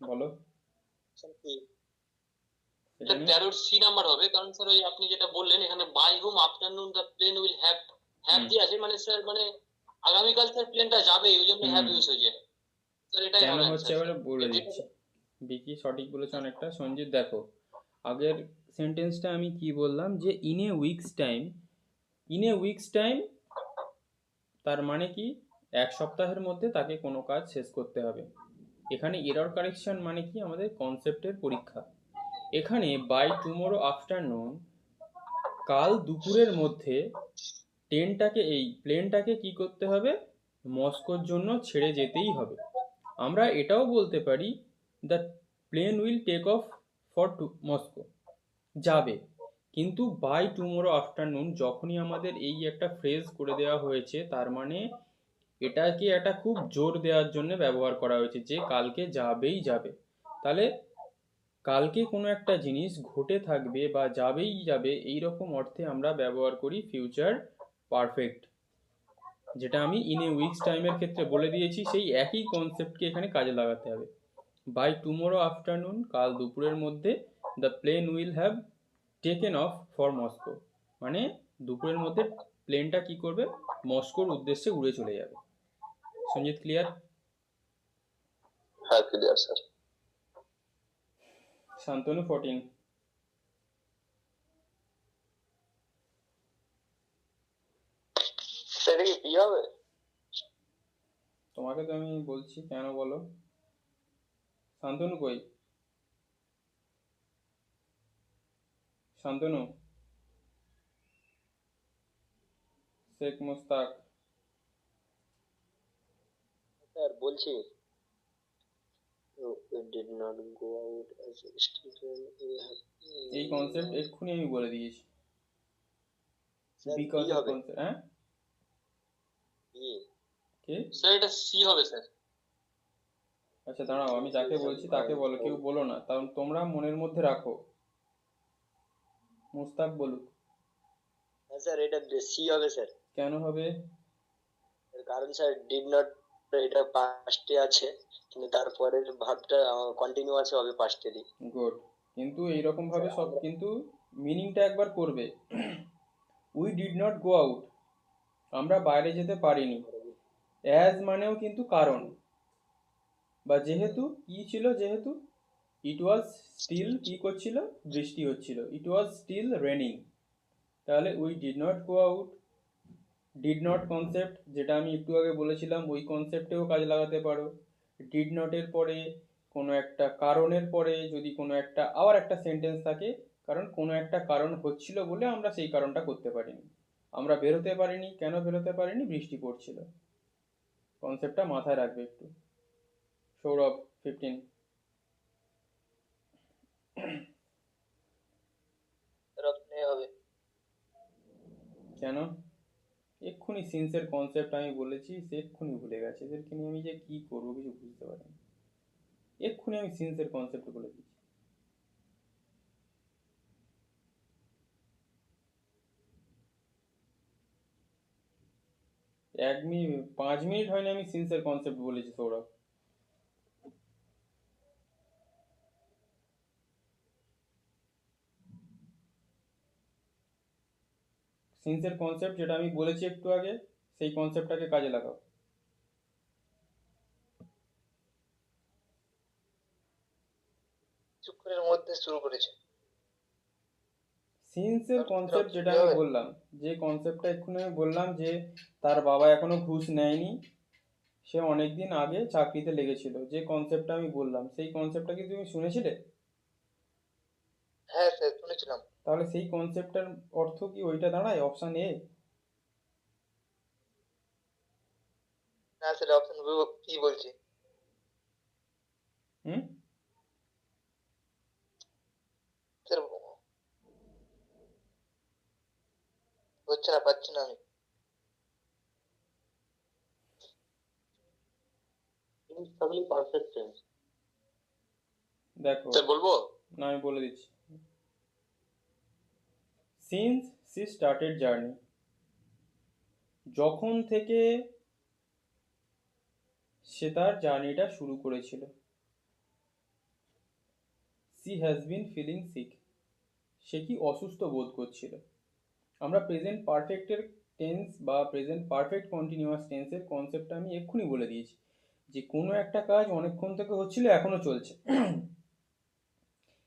বলো। স্যার কি এটা 13 সি নাম্বার হবে, কারণ স্যার ওই আপনি যেটা বললেন এখানে by hmm afternoon the plane will have যে আছে, মানে স্যার মানে আগামীকাল স্যার প্লেনটা যাবে, ওই জন্য হ্যাভ ইউজ হয়েছে স্যার। এটাই কেন হবে হচ্ছে এবার বলে দিচ্ছি। বিকি সঠিক বলেছে অনেকটা। সঞ্জিত দেখো, আগের সেন্টেন্সটা আমি কি বললাম, যে in a weeks time, in a weeks time তার মানে কি, এক সপ্তাহের মধ্যে তাকে কোনো কাজ শেষ করতে হবে। এখানে এরর কারেকশন মানে কি, আমাদের কনসেপ্টের পরীক্ষা। এখানে বাই টুমোরো আফটারনুন, কাল দুপুরের মধ্যে প্লেনটাকে কি করতে হবে, মস্কোর জন্য ছেড়ে যেতেই হবে। আমরা এটাও বলতে পারি, the plane will take off for Moscow, যাবে। কিন্তু বাই টুমোরো আফটারনুন যখনই আমাদের এই একটা ফ্রেজ করে দেওয়া হয়েছে, তার মানে এটাকে একটা খুব জোর দেওয়ার জন্য ব্যবহার করা হয়েছে, যে কালকে যাবেই যাবে। তাহলে কালকে কোনো একটা জিনিস ঘটে থাকবে বা যাবেই যাবে, এই রকম অর্থে আমরা ব্যবহার করি ফিউচার পারফেক্ট, যেটা আমি ইন এ উইকস টাইমের ক্ষেত্রে বলে দিয়েছি। সেই একই কনসেপ্টকে এখানে কাজে লাগাতে হবে। বাই টুমোরো আফটারনুন, কাল দুপুরের মধ্যে, the plane will have taken off for Moscow, মানে দুপুরের মধ্যে প্লেনটা কি করবে, মস্কোর উদ্দেশ্যে উড়ে চলে যাবে। সঞ্জিত ক্লিয়ার? হ্যাঁ ক্লিয়ার স্যার। শান্তনু 14। সেটা কি বি হবে? তোমাকে তো আমি বলছি কেন বলো। শান্তনু কই? শান্তনু, শেখ মুস্তাক, স্যার বলছি did not go out as a student we have এই কনসেপ্ট এক্ষুনি আমি বলে দিয়েছি। স্যার বিকজ বি হবে কনসেপ্ট, হ্যাঁ বি কি? স্যার এটা সি হবে স্যার আচ্ছা দাঁড়াও, আমি যাকে বলছি তাকে বলো, কেউ বলো না, কারণ তোমরা মনের মধ্যে রাখো। মুস্তাক বলুক। হ্যাঁ স্যার এটা সি হবে স্যার কেন হবে? কারণ স্যার ডিড নট এটা পাস্টে আছে কিন্তু তারপরের ভাবটা কন্টিনিউয়াস হবে পাস্টেরই গুড। কিন্তু এইরকম ভাবে সব, কিন্তু মিনিংটা একবার করবে। We did not go out, আমরা বাইরে যেতে পারিনি। অ্যাজ মানেও কিন্তু কারণ, বা যেহেতু কি ছিল, যেহেতু ইট ওয়াজ স্টিল কি করছিল, বৃষ্টি হচ্ছিল, ইট ওয়াজ স্টিল রেনিং। তাহলে we did not go out. Did not concept, যেটা আমি একটু আগে বলেছিলাম, ওই কনসেপ্টেও কাজ লাগাতে পারো। ডিড নটের পরে কোনো একটা কারণের পরে যদি কোনো একটা আবার একটা সেন্টেন্স থাকে, কারণ কোনো একটা কারণ হচ্ছিল বলে আমরা সেই কারণটা করতে পারিনি। আমরা বেরোতে পারিনি, কেন বেরোতে পারিনি? বৃষ্টি পড়ছিল। কনসেপ্টটা মাথায় রাখবে একটু। সৌরভ 15। আপনি হবে কেন? এক্ষুনি সিন্সের কনসেপ্ট আমি বলেছি, সে এক্ষুনি ভুলে গেছে। এদেরকে নিয়ে আমি যে কি করবো কিছু বুঝতে পারিনি। এক্ষুনি আমি সিন্সের কনসেপ্ট বলে দিচ্ছি। এক মিনিট, 5 মিনিট হয়নি আমি সিন্সের কনসেপ্ট বলেছি সৌরভ। সিন্সের কনসেপ্ট যেটা আমি বলেছি একটু আগে, সেই কনসেপ্টটাকে কাজে লাগাও। কিছুক্ষণের মধ্যে শুরু করেছে সিন্সের কনসেপ্ট যেটা আমি বললাম, যে কনসেপ্টটা এক্ষুনি আমি বললাম, যে তার বাবা এখনো ঘুষ নেয়নি, সে অনেকদিন আগে চাকরিতে লেগেছিল, যে কনসেপ্টটা আমি বললাম, সেই কনসেপ্টটা কি তুমি শুনেছিলে? হ্যাঁ স্যার শুনেছিলাম তাহলে সেই কনসেপ্টটার অর্থ কি ওইটা দাঁড়ায়? Option A? না স্যার অপশন কি বলছি হুম? স্যার হচ্ছে না পাচ্ছি না আমি পারফেক্ট টেন্স দেখো, স্যার বলবো না আমি বলে দিচ্ছি। সিন্স সি স্টার্টেড জার্নি, যখন থেকে সে তার জার্নিটা শুরু করেছিল। She has been feeling sick, সে কি অসুস্থ বোধ করছিল। আমরা প্রেজেন্ট পারফেক্টের টেন্স বা প্রেজেন্ট পারফেক্ট কন্টিনিউয়াস টেন্সের কনসেপ্টটা আমি এক্ষুনি বলে দিয়েছি, যে কোনো একটা কাজ অনেকক্ষণ থেকে হচ্ছিল, এখনো চলছে।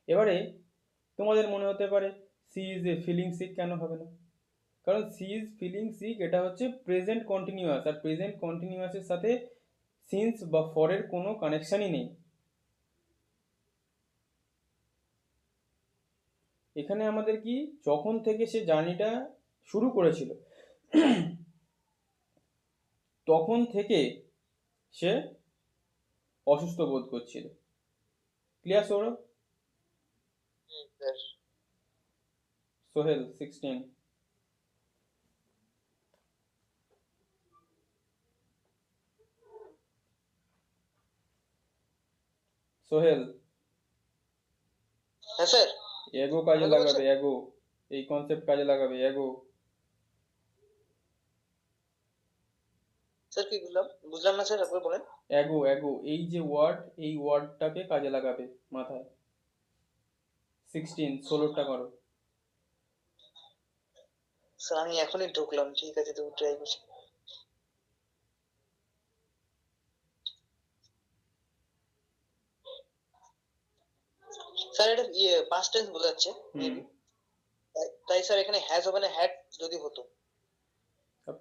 এবারে তোমাদের মনে হতে পারে she is a feeling sick, কেন হবে না? কারণ সি ইজ ফিলিং সিক এটা হচ্ছে প্রেজেন্ট কন্টিনিউয়াস, আর প্রেজেন্ট কন্টিনিউয়াসের সাথে সিন্স বা ফরের কোনো কানেকশনই নেই। এখানে আমাদের কি, যখন থেকে সে জার্নিটা শুরু করেছিল তখন থেকে সে অসুস্থ বোধ করছিল। ক্লিয়ার সৌরভ? সোহেল 16। সোহেল, হ্যাঁ স্যার এগো কাজে লাগাবে, এগো, এই কনসেপ্ট কাজে লাগাবে, এগো। স্যার কি বুঝলাম বুঝলাম না স্যার একবার বলেন এগো, এগো, এই যে ওয়ার্ড, এই ওয়ার্ডটাকে কাজে লাগাবে মাথায়। 16, 16টা করো। স্যার আমি এখনই ঢুকলাম ঠিক আছে তো ট্রাই করছি স্যার এটা পাস্ট টেন্স বোঝাচ্ছে মেবি, তাই স্যার এখানে হ্যাজ হবে না হ্যাড যদি হতো।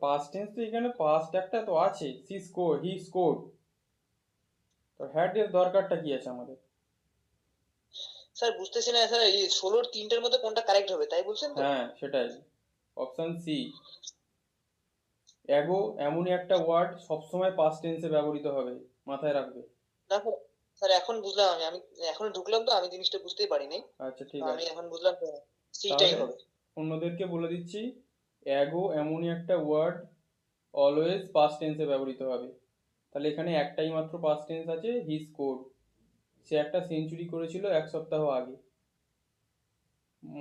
পাস্ট টেন্স তো এখানে পাস্ট একটা তো আছে, সি স্কোর, হি স্কোর, তো হ্যাড এর দরকারটা কি আছে আমাদের? স্যার বুঝতেছি না স্যার, এই 16-র 3টের মধ্যে কোনটা কারেক্ট হবে তাই বলছেন তো? হ্যাঁ সেটাই, অপশন সি। অ্যাগো এমনই একটা ওয়ার্ড সবসময় পাস্ট টেন্সে ব্যবহৃত হবে, মাথায় রাখবে। না স্যার, স্যার এখন বুঝলাম, আমি এখন ঢুকলাম তো, আমি জিনিসটা বুঝতেই পারিনি। আচ্ছা ঠিক আমি আছে, এখন বুঝলাম সিটাই তাহলে হবে। অন্যদেরকে বলে দিচ্ছি, অ্যাগো এমনই একটা ওয়ার্ড অলওয়েজ পাস্ট টেন্সে ব্যবহৃত হবে। তাহলে এখানে একটাই মাত্র পাস্ট টেন্স আছে, হি স্কোর্ড, সে একটা সেঞ্চুরি করেছিল 1 সপ্তাহ আগে,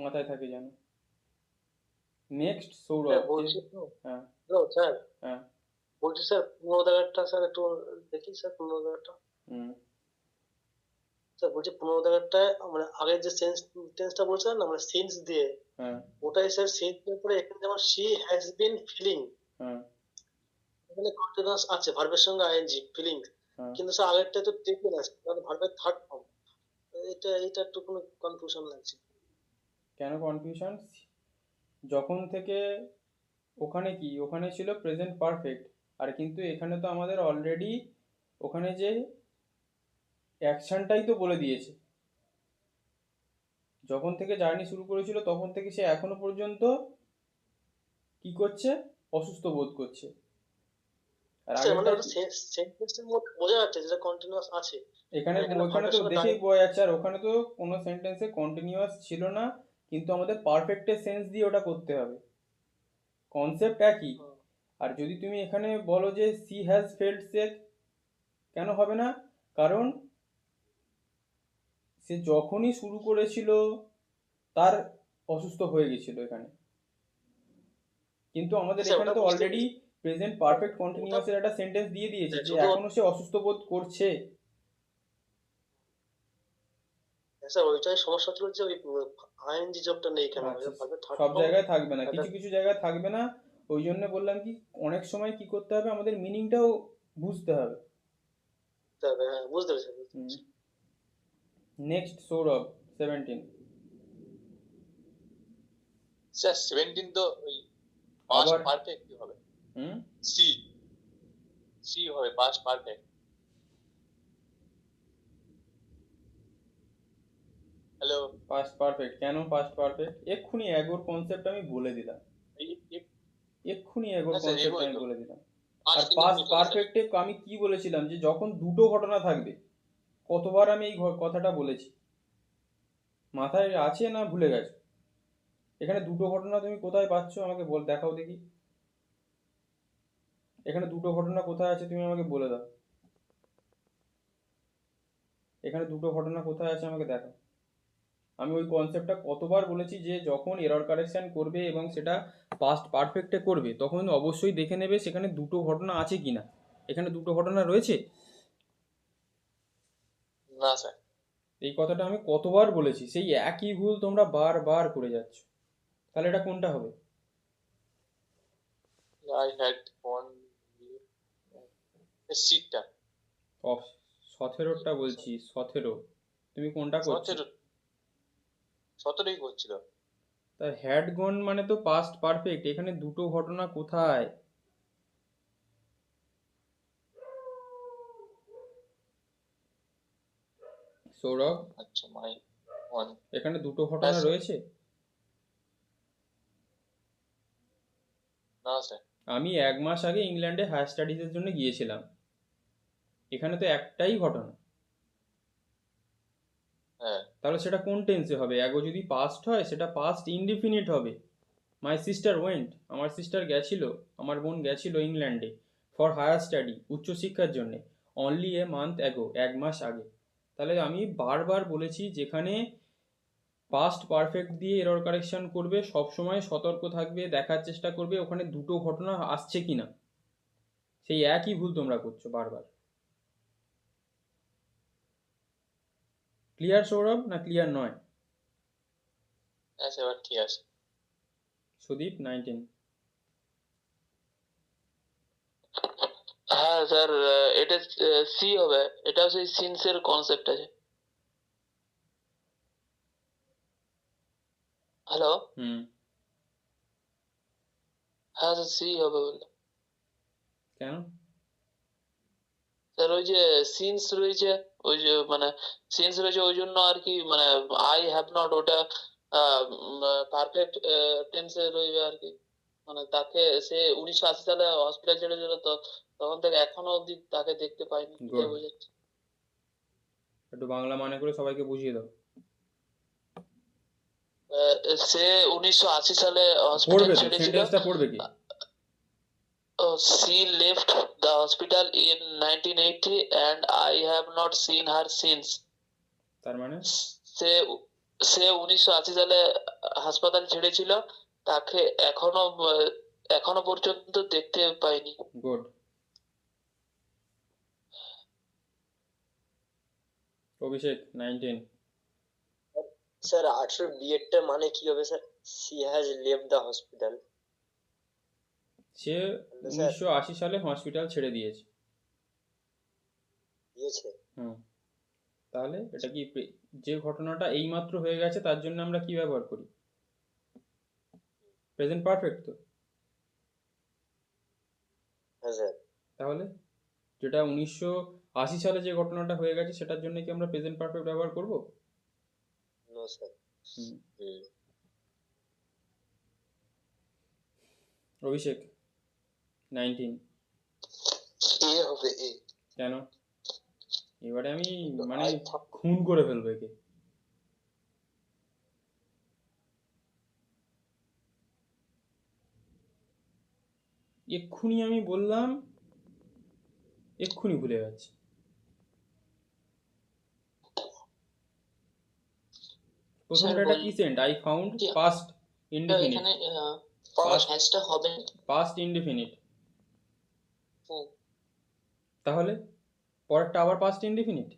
মাথায় থাকে যেন। নেক্সট সৌরভ। বলছি তো, হ্যাঁ হ্যালো স্যার, হ্যাঁ বলছি স্যার পুনরুদ্ধারটা স্যার একটু দেখি স্যার পুনরুদ্ধারটা। হুম স্যার বলছি পুনরুদ্ধারটা মানে আগের যে টেন্সটা বলছিলেন না মানে সিন্স দিয়ে, হ্যাঁ ওটাই স্যার সিন্স এর পরে এখানে যেমন শি হ্যাজ বিন ফিলিং, হ্যাঁ এখানে কন্টিনিউয়াস আছে ভার্বের সঙ্গে আইএনজি ফিলিং, হ্যাঁ। কিন্তু স্যার আগেরটা তো টেকেন আছে মানে ভার্বের থার্ড ফর্ম। এটা একটু কোনো কনফিউশন লাগছে। কেন কনফিউশন? যখন থেকে ওখানে কি, ওখানে ছিল প্রেজেন্ট পারফেক্ট, আর কিন্তু এখানে তো আমাদের অলরেডি ওখানে যে অ্যাকশনটাই তো বলে দিয়েছে। যখন থেকে জার্নি শুরু করেছিল তখন থেকে সে এখনো পর্যন্ত কি করছে, অসুস্থ বোধ করছে। আর স্যার মানে আগেরটা ওটা সেন্টেন্সের মধ্যে বোঝা যাচ্ছে যেটা কন্টিনিউয়াস আছে। এখানে, এখানে ওখানে ভার্বের তো সঙ্গে দেখেই বোঝা যাচ্ছে, আর ওখানে তো কোনো সেন্টেন্সে কন্টিনিউয়াস ছিল না, কিন্তু আমাদের পারফেক্টের সেন্স দিয়ে ওটা করতে হবে, কনসেপ্ট একই। আর যদি তুমি এখানে বলো যে সি হ্যাজ ফেল্ট সেক, কেন হবে না? কারণ সে যখনই শুরু করেছিল তার অসুস্থ হয়ে গেছিল এখানে, কিন্তু আমাদের আচ্ছা, এখানে ওটা তো বুঝতে অলরেডি প্রেজেন্ট পারফেক্ট কন্টিনিউয়াসের একটা সেন্টেন্স দিয়ে দিয়েছে যে শুধু এখনো সে অসুস্থ বোধ করছে। স্যার ওইটাই সমস্যা ছিল যে ওই আইএনজি জবটা নেই কেন, আচ্ছা, ভার্বের থার্ড সব ফর্ম। জায়গায় থাকবে না, এটা কিছু কিছু জায়গায় থাকবে না। ওই জন্য বললাম কি, অনেক সময় কি করতে হবে, আমাদের মিনিংটাও বুঝতে হবে। হ্যাঁ বুঝতে পেরেছি বুঝতে পেরেছি। নেক্সট সৌরভ, 17। স্যার 17 তো ওই পাস্ট আবার পারফেক্ট কি হবে? হুম সি সি হবে past perfect. Hello, past perfect কেন পাস্ট পারফেক্ট? এক্ষুনি এগোর কনসেপ্ট আমি বলে দিলাম, এক্ষুনি এগোর হ্যাঁ স্যার কনসেপ্ট এগোই আমি তো বলে দিলাম। আর পাস্ট পাস্ট ইনডিফিনিট হবে স্যার। পারফেক্টে আমি কি বলেছিলাম, যে যখন দুটো ঘটনা থাকবে, কতবার আমি এই কথাটা বলেছি, মাথায় আছে না ভুলে গেছো? এখানে দুটো ঘটনা তুমি কোথায় পাচ্ছ আমাকে বল, দেখাও দেখি। এখানে দুটো ঘটনা কোথায় আছে তুমি আমাকে বলে দাও, এখানে দুটো ঘটনা কোথায় আছে আমাকে দেখাও। আমি ওই কনসেপ্টটা কতবার বলেছি যে যখন এরর কারেকশন করবে এবং সেটা পাস্ট পারফেক্টে করবে, তখন অবশ্যই দেখে নেবে সেখানে দুটো ঘটনা আছে কিনা। এখানে দুটো ঘটনা রয়েছে? না স্যার, এই কথাটা আমি কতবার বলেছি, সেই একই ভুল তোমরা বারবার করে যাচ্ছ। তাহলে এটা কোনটা হবে? আই হ্যাড ওয়ান সিটটা। 17টা বলছি, 17। তুমি কোনটা করছো? 17ই করছিল। তা হ্যাড গন মানে তো পাস্ট পারফেক্ট, এখানে দুটো ঘটনা কোথায়? সৌরভ, আচ্ছা মাই ওয়ান। এখানে দুটো ঘটনা স্যার। রয়েছে? না স্যার। আমি 1 মাস আগে ইংল্যান্ডে হায়ার স্টাডিজের জন্য গিয়েছিলাম, এখানে তো একটাই ঘটনা। হ্যাঁ তাহলে সেটা কোন টেন্সে হবে? এগো যদি পাস্ট হয় সেটা পাস্ট ইনডিফিনিট হবে। মাই সিস্টার ওয়েন্ট, আমার সিস্টার গেছিল, আমার বোন গেছিল ইংল্যান্ডে ফর হায়ার স্টাডি, উচ্চশিক্ষার জন্য, অনলি এ মান্থ অ্যাগো, 1 মাস আগে। তাহলে আমি বারবার বলেছি যেখানে পাস্ট পারফেক্ট দিয়ে এরর কারেকশন করবে সবসময় সতর্ক থাকবে, দেখার চেষ্টা করবে ওখানে দুটো ঘটনা আসছে কিনা। সেই একই ভুল তোমরা করছো বারবার। ক্লিয়ার সৌরভ, না ক্লিয়ার নয়? হ্যাঁ স্যার, এবার ঠিক আছে। সুদীপ, 19। হ্যাঁ স্যার, এটা সি হবে, এটা সেই সিন্সের কনসেপ্ট আছে। হ্যালো, হুম, হ্যাঁ স্যার সি হবে বলে। কেন? স্যার ওই যে সিনস রয়েছে, ওই যে মানে সিনস রয়েছে ওই জন্য আর কি, মানে আই হ্যাভ নট ওটা পারফেক্ট টেন্সে রইবে আর কি। মানে তাকে সে 1980 সালে হসপিটাল ছেড়েছিল, তো তখন থেকে এখনো অবধি তাকে দেখতে পাইনি, এটাই Good. বোঝাচ্ছে। একটু বাংলা মানে করে সবাইকে বুঝিয়ে দাও। সে 1980 সালে হসপিটাল পড়বে তো, ছেড়েছিল। সেন্টেন্সটা পড়বে কি? She left the hospital in 1980 and I have not seen her since. তার মানে সে সে 1980 সালে হাসপাতাল ছেড়েছিল, তাকে এখনো পর্যন্ত দেখতে পাইনি। গুড। অভিষেক 19। স্যার 18 বিয়েরটা মানে কি হবে sir? She has left the hospital. Say sir 1980 সালে হসপিটাল ছেড়ে দিয়েছে। দিয়েছে। হুম, তাহলে এটা কি যে ঘটনাটা এইমাত্র হয়ে গেছে তার জন্য আমরা কি ব্যবহার করি? প্রেজেন্ট পারফেক্ট তো। হ্যাঁ স্যার। তাহলে যেটা 1980 সালে যে ঘটনাটা হয়ে গেছে সেটার জন্য কি আমরা প্রেজেন্ট পারফেক্ট ব্যবহার করব? No sir. অভিষেক 19। এ হবে এ। কেন? এবারে আমি মানে খুন করে ফেলবো একে। এক্ষুনি আমি বললাম, এক্ষুনি ভুলে যাচ্ছি। প্রথমটা একটা কি সেন্ট? I found past indefinite. এখানে Past. হ্যাশটা হবে। Past indefinite. হুম। তাহলে পরেরটা আবার পাস্ট ইনডিফিনিট।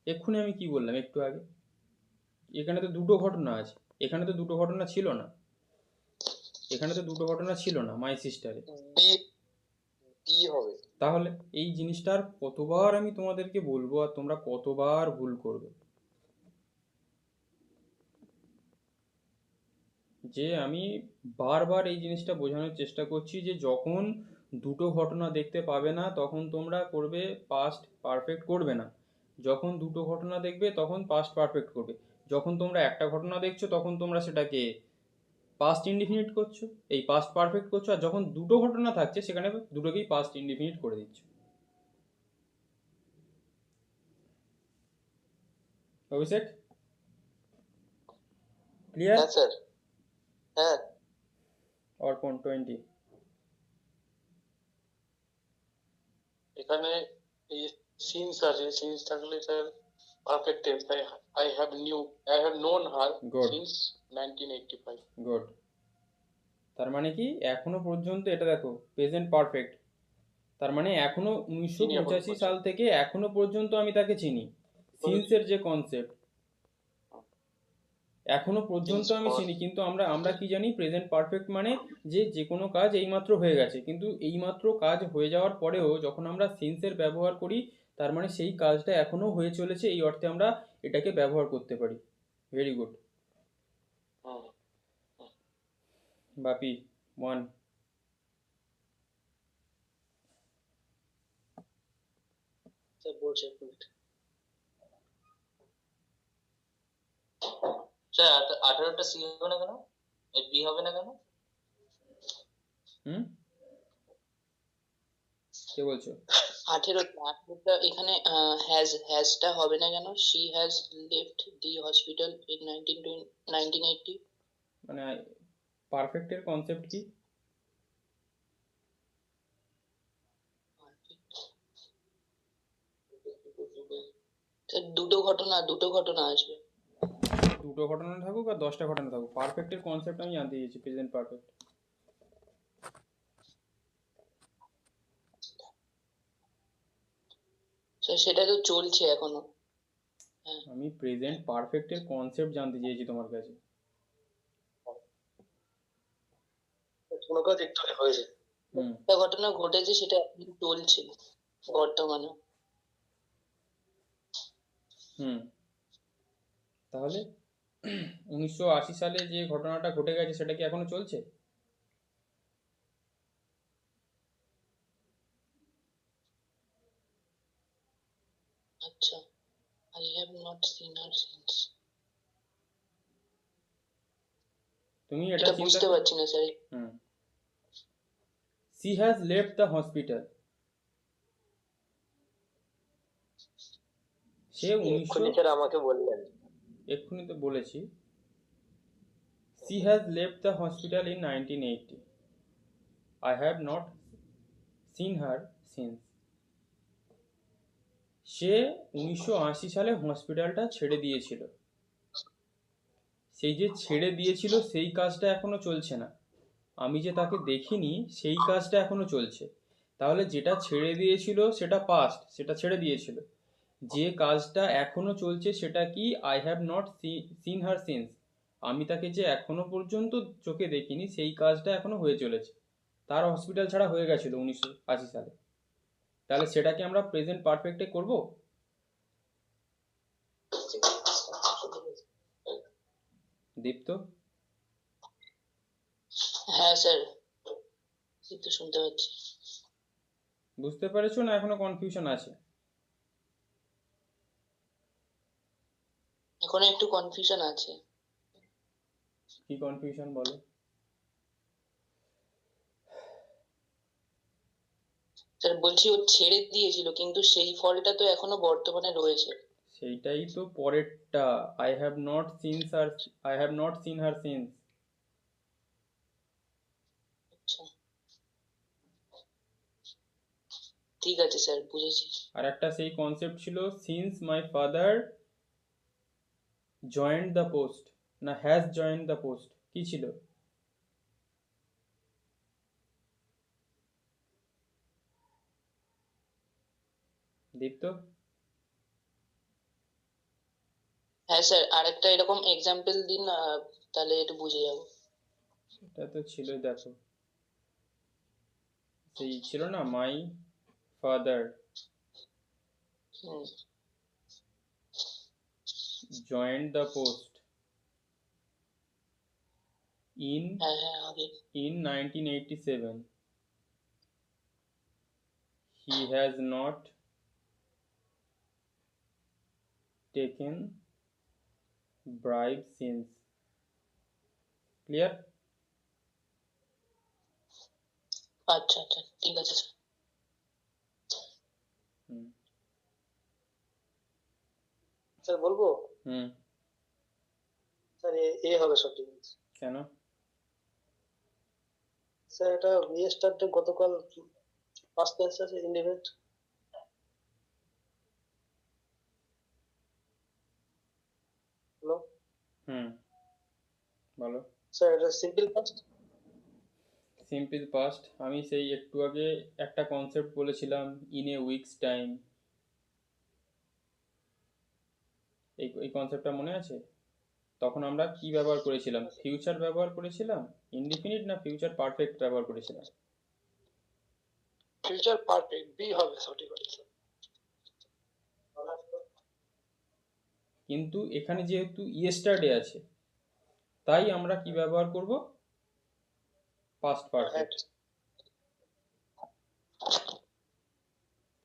এক্ষুনি আমি কি বললাম একটু আগে? এখানে তো দুটো ঘটনা আছে, এখানে তো দুটো ঘটনা ছিল না, এখানে তো দুটো ঘটনা ছিল না মাই সিস্টারে। বি বি হবে। তাহলে এই জিনিসটার কতবার আমি তোমাদেরকে বলবো আর তোমরা কতবার ভুল করবে? যে আমি বারবার এই জিনিসটা বোঝানোর চেষ্টা করছি যে যখন দুটো ঘটনা দেখতে পাবে না তখন তোমরা করবে পাস্ট পারফেক্ট করবে না, যখন দুটো ঘটনা দেখবে তখন পাস্ট পারফেক্ট করবে, যখন তোমরা একটা ঘটনা দেখছো তখন তোমরা সেটাকে পাস্ট ইনডিফিনিট করছো, এই পাস্ট পারফেক্ট করছো, আর যখন দুটো ঘটনা থাকছে সেখানে দুটোকেই পাস্ট ইনডিফিনিট করে দিচ্ছ। অভিষেক ক্লিয়ার? হ্যাঁ স্যার। হ্যাঁ অর্পণ 20। এখানে এই সিনস আছে, সিনস থাকলে sir perfect tense. I have known her Good. Since 1985। Good. তার মানে কি এখনো পর্যন্ত এটা দেখো প্রেজেন্ট পারফেক্ট, তার মানে এখনো 1985 সাল থেকে এখনো পর্যন্ত আমি তাকে চিনি। সিন্সের যে কনসেপ্ট এখনো পর্যন্ত আমি চিনি, কিন্তু আমরা কি জানি প্রেজেন্ট পারফেক্ট মানে যে কোনো কাজ এইমাত্র হয়ে গেছে, কিন্তু এইমাত্র কাজ হয়ে যাওয়ার পরেও যখন আমরা সিন্সের ব্যবহার করি তার মানে সেই কাজটা এখনো হয়ে চলেছে, এই অর্থে আমরা এটাকে ব্যবহার করতে পারি। Very good. বাপি 1। স্যার বলছে এক মিনিট। স্যার 18টা সি হবে না কেন? বি হবে না কেন? কে বলছো? 18টা এখানে হ্যাজটা হবে না কেন? She has left the hospital in 1980। মানে পারফেক্টের কনসেপ্ট কি? দুটো ঘটনা আসবে। দুটো ঘটনা থাকুক আর 10টা ঘটনা থাকুক, পারফেক্টের কনসেপ্ট আমি জানতে চেয়েছি, প্রেজেন্ট পারফেক্ট। সেটা তো চলছে এখনো। আমি প্রেজেন্ট পারফেক্টের কনসেপ্ট জানতে চেয়েছি তোমার কাছে। কোনো কাজ একটু আগে হয়েছে। একটা ঘটনা ঘটেছে, সেটা এখন চলছে বর্তমানে। তাহলে 1980 সালে যে ঘটনাটা ঘটে গেছে সেটা কি এখনো চলছে? আচ্ছা, I have not seen her since. তুমি এটা এটা চিন্তা বুঝতে পারছি না sir. Hmm she has left the hospital সে 1900 এক্ষুনি স্যার আমাকে বললেন। এক্ষুনি তো বলেছি she has left the hospital in 1980 I have not seen her since সে 1980 সালে হসপিটালটা ছেড়ে দিয়েছিল সেই যে ছেড়ে দিয়েছিল সেই কাজটা এখনো চলছে না আমি যে তাকে দেখিনি সেই কাজটা এখনো চলছে তাহলে যেটা ছেড়ে দিয়েছিল সেটা পাস্ট সেটা ছেড়ে দিয়েছিল যে কাজটা এখনো চলছে সেটা কি I have not seen her since আমি তাকে যে এখনো পর্যন্ত চোখে দেখিনি সেই কাজটা এখনো হয়ে চলেছে তার হসপিটাল ছাড়া হয়ে গেছিল 1980 সালে তাহলে সেটাকে আমরা প্রেজেন্ট পারফেক্টে করব দীপ্ত হ্যাঁ স্যার, এই তো শুনতে পাচ্ছি। বুঝতে পেরেছো না এখনো কনফিউশন আছে এখনো একটু কনফিউশন আছে। কি কনফিউশন বলো স্যার বলছি ও ছেড়ে দিয়েছিল কিন্তু সেই ফলটা তো এখনো বর্তমানে রয়েছে। সেইটাই তো পরেরটা I have not seen her since আচ্ছা, ঠিক আছে স্যার, বুঝেছি। আর একটা সেই কনসেপ্ট ছিল since my father joined the post না হ্যাজ জয়েন্ট দ্য পোস্ট কি ছিল দীপ্ত হ্যাঁ স্যার, আরেকটা এরকম এক্সাম্পল দিন, তাহলে একটু বুঝে যাবো। এটা তো ছিল দেখো সেই ছিল না my father hmm, joined the post in হ্যাঁ হ্যাঁ আগে। in 1987 he has not taken bribe since clear আচ্ছা আচ্ছা, ঠিক আছে স্যার। হুম স্যার বলবো? হুম স্যার এ হবে সঠিক। কেন স্যার এটা রিস্টার্টে গতকাল পাস্ট টেন্স আছে ইনডিফিনিট। হ্যালো হুম বলো স্যার এটা সিম্পল পাস্ট। সিম্পল পাস্ট আমি সেই একটু আগে একটা কনসেপ্ট বলেছিলাম ইন এ উইকস টাইম এই কনসেপ্টটা মনে আছে তখন আমরা কি ব্যবহার করেছিলাম ফিউচার ব্যবহার করেছিলাম ইনডিফিনিট না ফিউচার পারফেক্ট ব্যবহার করেছিলাম ফিউচার পারফেক্ট বি হবে সঠিক আছে। কিন্তু এখানে যেহেতু ইয়েস্টারডে আছে তাই আমরা কি ব্যবহার করব পাস্ট পারফেক্ট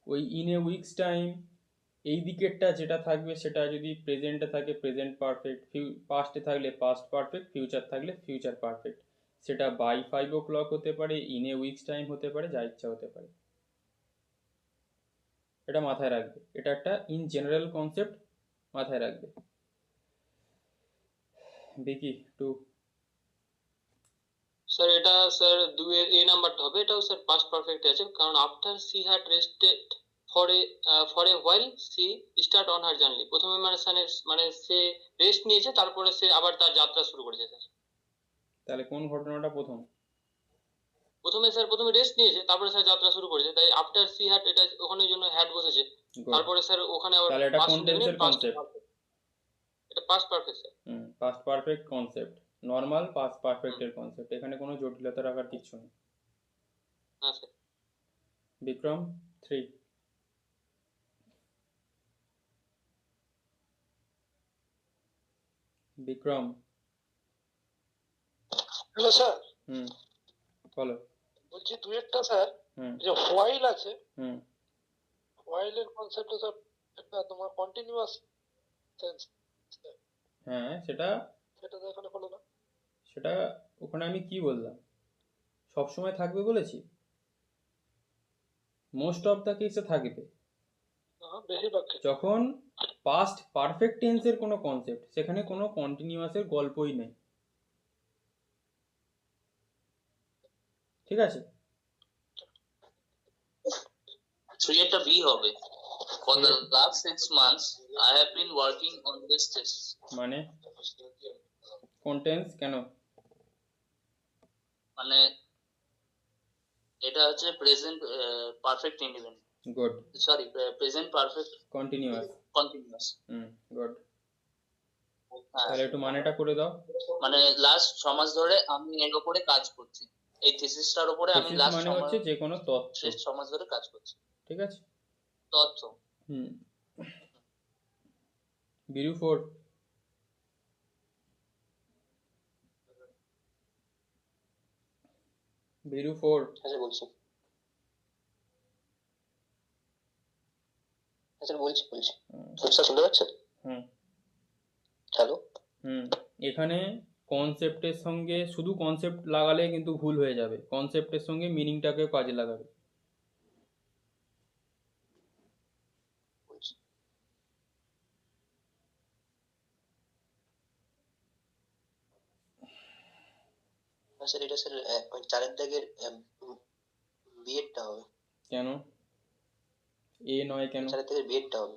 ওই ইন এ উইকস টাইম এই দিকেরটা যেটা থাকবে সেটা যদি প্রেজেন্টে থাকে প্রেজেন্ট পারফেক্ট পাস্টে থাকলে পাস্ট পারফেক্ট ফিউচার থাকলে ফিউচার পারফেক্ট সেটা বাই 5 o'clock হতে পারে ইন এ উইকস টাইম হতে পারে যা ইচ্ছা হতে পারে এটা মাথায় রাখবে এটা একটা ইন জেনারেল কনসেপ্ট মাথায় রাখবে দেখি টু স্যার এটা স্যার দুয়ের এ নাম্বারটা হবে, এটাও স্যার পাস্ট পারফেক্ট আছে, কারণ after she had rested for a while she start on her journey. প্রথমে মানে সে রেস্ট নিয়েছে, তারপরে সে আবার তার যাত্রা শুরু করেছে স্যার। তাহলে কোন ঘটনাটা প্রথম প্রথমে রেস্ট নিয়েছে, তারপরে স্যার যাত্রা শুরু করেছে, তাই আফটার সি হ্যাড এটা ওখানে জন্য হ্যাড বসেছে। Good. তারপরে স্যার ওখানে আবার তাহলে এটা past কোন টেন্সের indefinite, past কনসেপ্ট perfect। এটা past perfect sir. Past perfect concept normal past পারফেক্টের কনসেপ্ট এখানে কোনো জটিলতা রাখার কিছু নেই হ্যাঁ স্যার। বিক্রম 3 বিক্রম। হ্যালো স্যার, হুম, বলো। বলছি দুয়েরটা স্যার, হুম যে হোয়াইল আছে, হুম হোয়াইলের কনসেপ্টটা স্যার একটা তোমার কন্টিনিউয়াস টেন্স, হ্যাঁ, সেটা সেটা তো এখানে হলো না। সেটা ওখানে আমি কি বললাম, সব সময় থাকবে বলেছি? মোস্ট অফ দ্য কেসে থাকবে। বেশিরভাগ ক্ষেত্রে। যখন পাস্ট পারফেক্ট টেন্সের কোনো কনসেপ্ট, সেখানে কোনো কন্টিনিউয়াসের গল্পই নেই। ঠিক আছে? 3 একটা বি হবে। For the last 6 months, I have been working on this test. মানে কোন টেন্স, কেন? মানে এটা হচ্ছে present perfect independent, good. Sorry present perfect continuous. Continuous. Good. হ্যাঁ, তাহলে একটু মানেটা করে দাও। মানে লাস্ট 6 মাস ধরে আমি এর উপরে কাজ করছি, এই থিসিসটার উপরে আমি থিসিস লাস্ট মানে হচ্ছে যে কোনো তথ্য। 6 মাস ধরে কাজ করছি। ঠিক আছে? তথ্য। বিরু 4। বিরু 4। আচ্ছা বলছি, আচ্ছা বলছি স্যার, শুনতে পাচ্ছেন? হুম হ্যালো। এখানে কনসেপ্টের সঙ্গে শুধু কনসেপ্ট লাগালে কিন্তু ভুল হয়ে যাবে, কনসেপ্টের সঙ্গে মিনিংটাকেও কাজে লাগাবে। বলছি স্যার, এটা স্যার ওই চারের দাগের বিয়েরটা হবে। কেন এ নয়? কেন চারের দাগের বিয়েরটা হবে।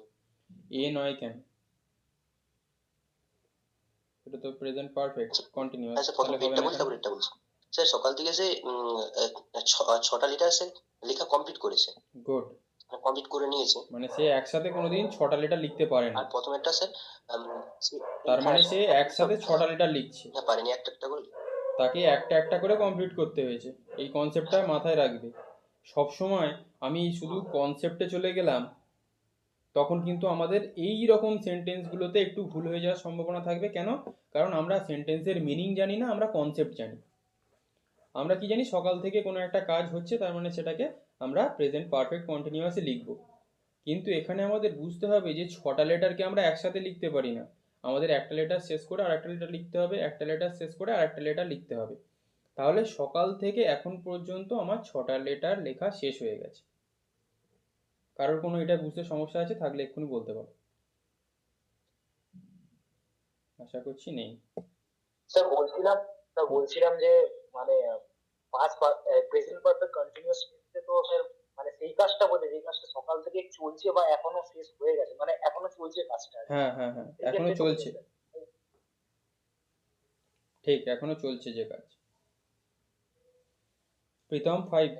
এ নয় কেন? এটা তো প্রেজেন্ট পারফেক্ট কন্টিনিউয়াস, আচ্ছা, প্রথম তাহলে হবে বিয়েরটা না বলছি, কেন? তারপর এটা বলছি। স্যার সকাল থেকে সে 6টা লিটার সে লেখা কমপ্লিট করেছে, গুড। কমপ্লিট করে নিয়েছে। মানে সে একসাথে কোনোদিন 6টা লেটার লিখতে পারে না, আর প্রথমেরটা স্যার তার মানে সে একসাথে 6টা লেটার লিখছে, পারেনি, একটা একটা করে। তাকে একটা একটা করে কমপ্লিট করতে হয়েছে। এই কনসেপ্টটা মাথায় রাখবে সব সময়। আমি শুধু কনসেপ্টে চলে গেলাম, তখন কিন্তু আমাদের এই রকম সেন্টেন্সগুলোতে একটু ভুল হয়ে যাওয়ার সম্ভাবনা থাকবে। কেন? কারণ আমরা সেন্টেন্সের মিনিং জানি না, আমরা কনসেপ্ট জানি। আমরা কি জানি, সকাল থেকে কোনো একটা কাজ হচ্ছে, তার মানে সেটাকে আমরা প্রেজেন্ট পারফেক্ট কন্টিনিউয়াসে লিখব। কিন্তু এখানে আমাদের বুঝতে হবে যে 6টা লেটারকে আমরা একসাথে লিখতে পারি না। আমাদের একটা লেটার শেষ করে আর একটা লেটার লিখতে হবে, একটা লেটার শেষ করে আর একটা লেটার লিখতে হবে। তাহলে সকাল থেকে এখন পর্যন্ত আমার 6টা লেটার লেখা শেষ হয়ে গেছে। কারোর কোনো এটা বুঝতে সমস্যা আছে থাকলে এক্ষুনি বলতে পারো। আশা করছি নেই। স্যার বলছিলাম যে মানে পাস্ট প্রেজেন্ট পারফেক্ট কন্টিনিউয়াস টেন্সে তো স্যার মানে সেই কাজটা বলে যে কাজটা সকাল থেকে চলছে বা এখনো শেষ হয়ে গেছে, মানে এখনো চলছে কাজটা। হ্যাঁ, এখনো চলছে। ঠিক, এখনো চলছে যে কাজ। প্রীতম 5।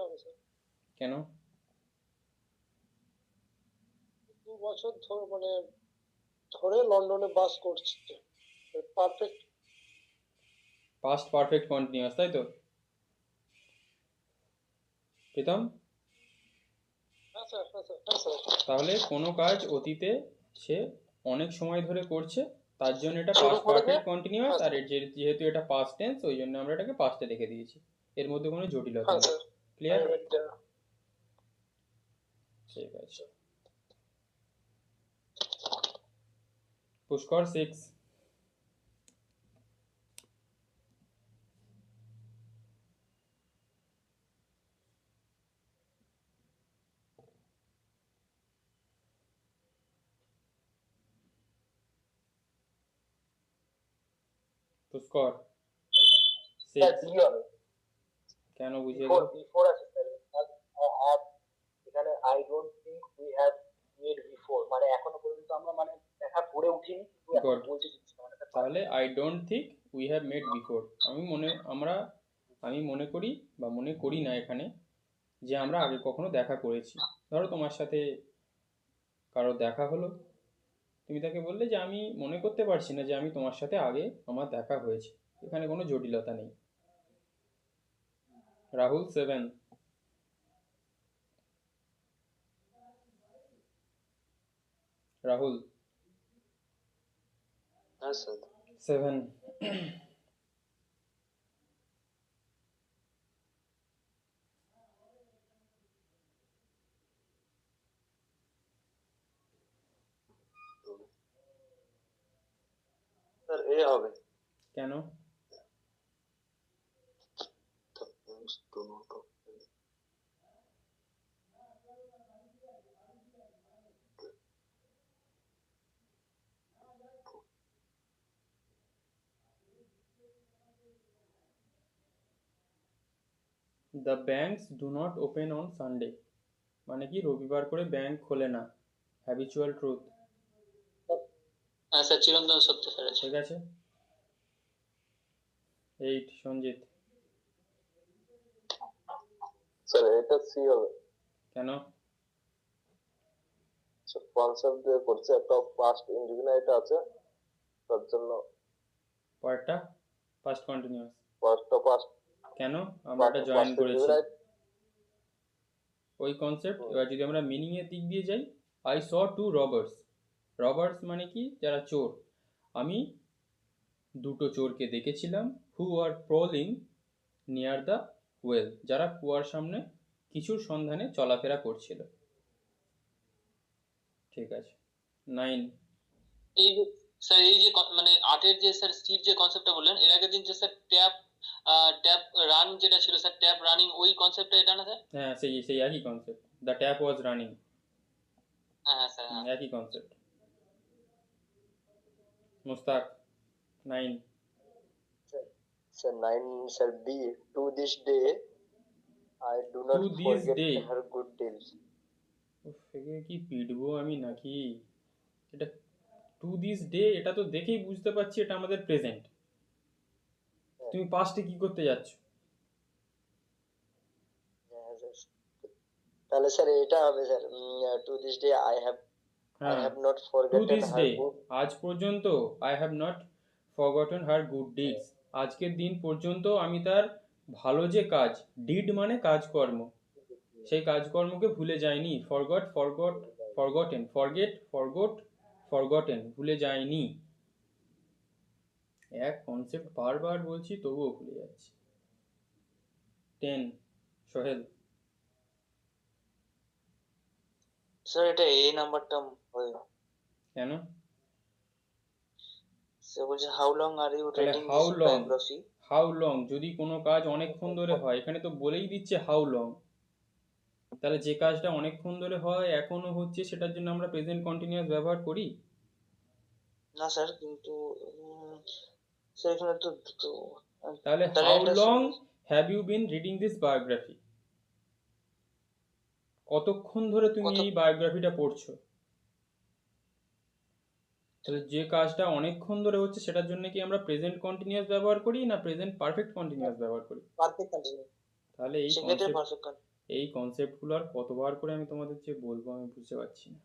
হবে স্যার, কেন? 2 বছর ধরে মানে ধরে লন্ডনে বাস করছে, পারফেক্ট পাস্ট পারফেক্ট কন্টিনিউয়াস, তাই তো প্রীতম? হ্যাঁ স্যার, হ্যাঁ স্যার, হ্যাঁ স্যার। তাহলে কোনো কাজ অতীতে সে অনেক সময় ধরে করছে, তার জন্য এটা শুরু পাস্ট করেছে, পারফেক্ট কন্টিনিউয়াস। হ্যাঁ আর যেহেতু এটা পাস্ট টেন্স, ওই জন্য আমরা এটাকে পাস্টে রেখে দিয়েছি। এর মধ্যে কোনো জটিলতা হ্যাঁ নেই। স্যার। ক্লিয়ার? এটা ঠিক আছে। পুষ্কর 6। পুষ্কর স্যার 6। বি হবে। কেন বুঝিয়ে বিফোর দাও। বিফোর আছে স্যার, হ্যাভ, এখানে I don't think we have made before, মানে এখনো পর্যন্ত আমরা মানে দেখা করে উঠিনি, কিন্তু এখন গুড। বলছি জিনিসটা মানে তাহলে I don't think we have mate before. আমি মনে করি বা মনে করি না এখানে যে আমরা আগে কখনো দেখা করেছি। ধরো তোমার সাথে কারো দেখা হলো, তুমি তাকে বললে যে আমি মনে করতে পারছি না যে আমি তোমার সাথে আগে আমার দেখা হয়েছে। এখানে কোনো জটিলতা নেই। রাহুল 7। রাহুল হ্যাঁ স্যার। 7। স্যার এ হবে। কেন? The banks do not open on Sunday, মানে কি রবিবার করে ব্যাংক খোলে না। Habitual truth. হ্যাঁ স্যার, চিরন্তন সত্য স্যার আছে। ঠিক আছে। 8 সঞ্জিত। স্যার এটা সি হবে। কেন? কনসেপ্ট দিয়ে করছে, একটা পাস্ট ইনডিফিনাইট আছে তার জন্য। পরেরটা পাস্ট কন্টিনিউয়াস। পাস্ট কেন? আমরা এটা জয়েন করেছি ইনডিফিনাইট। ওই কনসেপ্ট। এবার যদি আমরা মিনিং এর দিক দিয়ে যাই, I saw two robbers. Robbers মানে কি? যারা চোর। আমি দুটো চোরকে দেখেছিলাম, who are prowling near the well, যারা কুয়ার সামনে কিছুর সন্ধানে চলাফেরা করছিল। ঠিক আছে। 9। এই যে স্যার, এই যে মানে আটের যে স্যার সিট যে কনসেপ্টটা বললেন, এর আগের দিন যে স্যার ট্যাপ রান যেটা ছিল স্যার, ট্যাপ রানিং, ওই কনসেপ্টটা এটা না স্যার? হ্যাঁ, সেই একই concept. The tap was running. হ্যাঁ হ্যাঁ স্যার, হ্যাঁ। একই concept. Mustaq 9। Sir, 9, sir, B. To this day, I do not To this forget day। her good deeds. উফ, একে কি পিটবো আমি নাকি? এটা টু দিস ডে, এটা তো দেখেই বুঝতে পারছি এটা আমাদের প্রেজেন্ট। তুমি পাস্টে কি করতে যাচ্ছ? তাহলে স্যার এটা হবে sir, to this day I have হ্যাঁ, not to forgotten this her day, good. আজ পর্যন্ত I have not forgotten her good deeds, আজকের দিন পর্যন্ত আমি তার ভালো যে কাজ, ডিড মানে কাজকর্ম, সেই কাজকর্মকে ভুলে যায়নি। ফরগটেন, ভুলে যায়নি। এক কনসেপ্ট বারবার বলছি তবুও ভুলে যাচ্ছি। 10 সোহেল। স্যার এটা এই নাম্বারটা হয়। কেন? স্যার বলছে হাউ লং আর ইউ তাহলে reading how this long, biography? How long যদি কোনো কাজ অনেকক্ষণ ধরে হয়, এখানে তো বলেই দিচ্ছে হাউ লং। তাহলে যে কাজটা অনেকক্ষণ ধরে হয়, এখনো হচ্ছে, সেটার জন্য আমরা প্রেজেন্ট কন্টিনিউয়াস ব্যবহার করি না স্যার, কিন্তু স্যার এখানে তো দুটো। তাহলে তাহলে হাউ এটা long have you been reading this biography, কতক্ষণ ধরে তুমি এই বায়োগ্রাফিটা পড়ছো। তাহলে যে কাজটা অনেকক্ষণ ধরে হচ্ছে সেটার জন্য কি আমরা প্রেজেন্ট কন্টিনিউয়াস ব্যবহার করি না প্রেজেন্ট পারফেক্ট কন্টিনিউয়াস ব্যবহার করি? Perfect continue. তাহলে সেক্ষেত্রে পারফেক্ট কন্টিনিউ। এই কনসেপ্টগুলো আর কতবার করে আমি তোমাদের যে বলবো আমি বুঝতে পারছি না।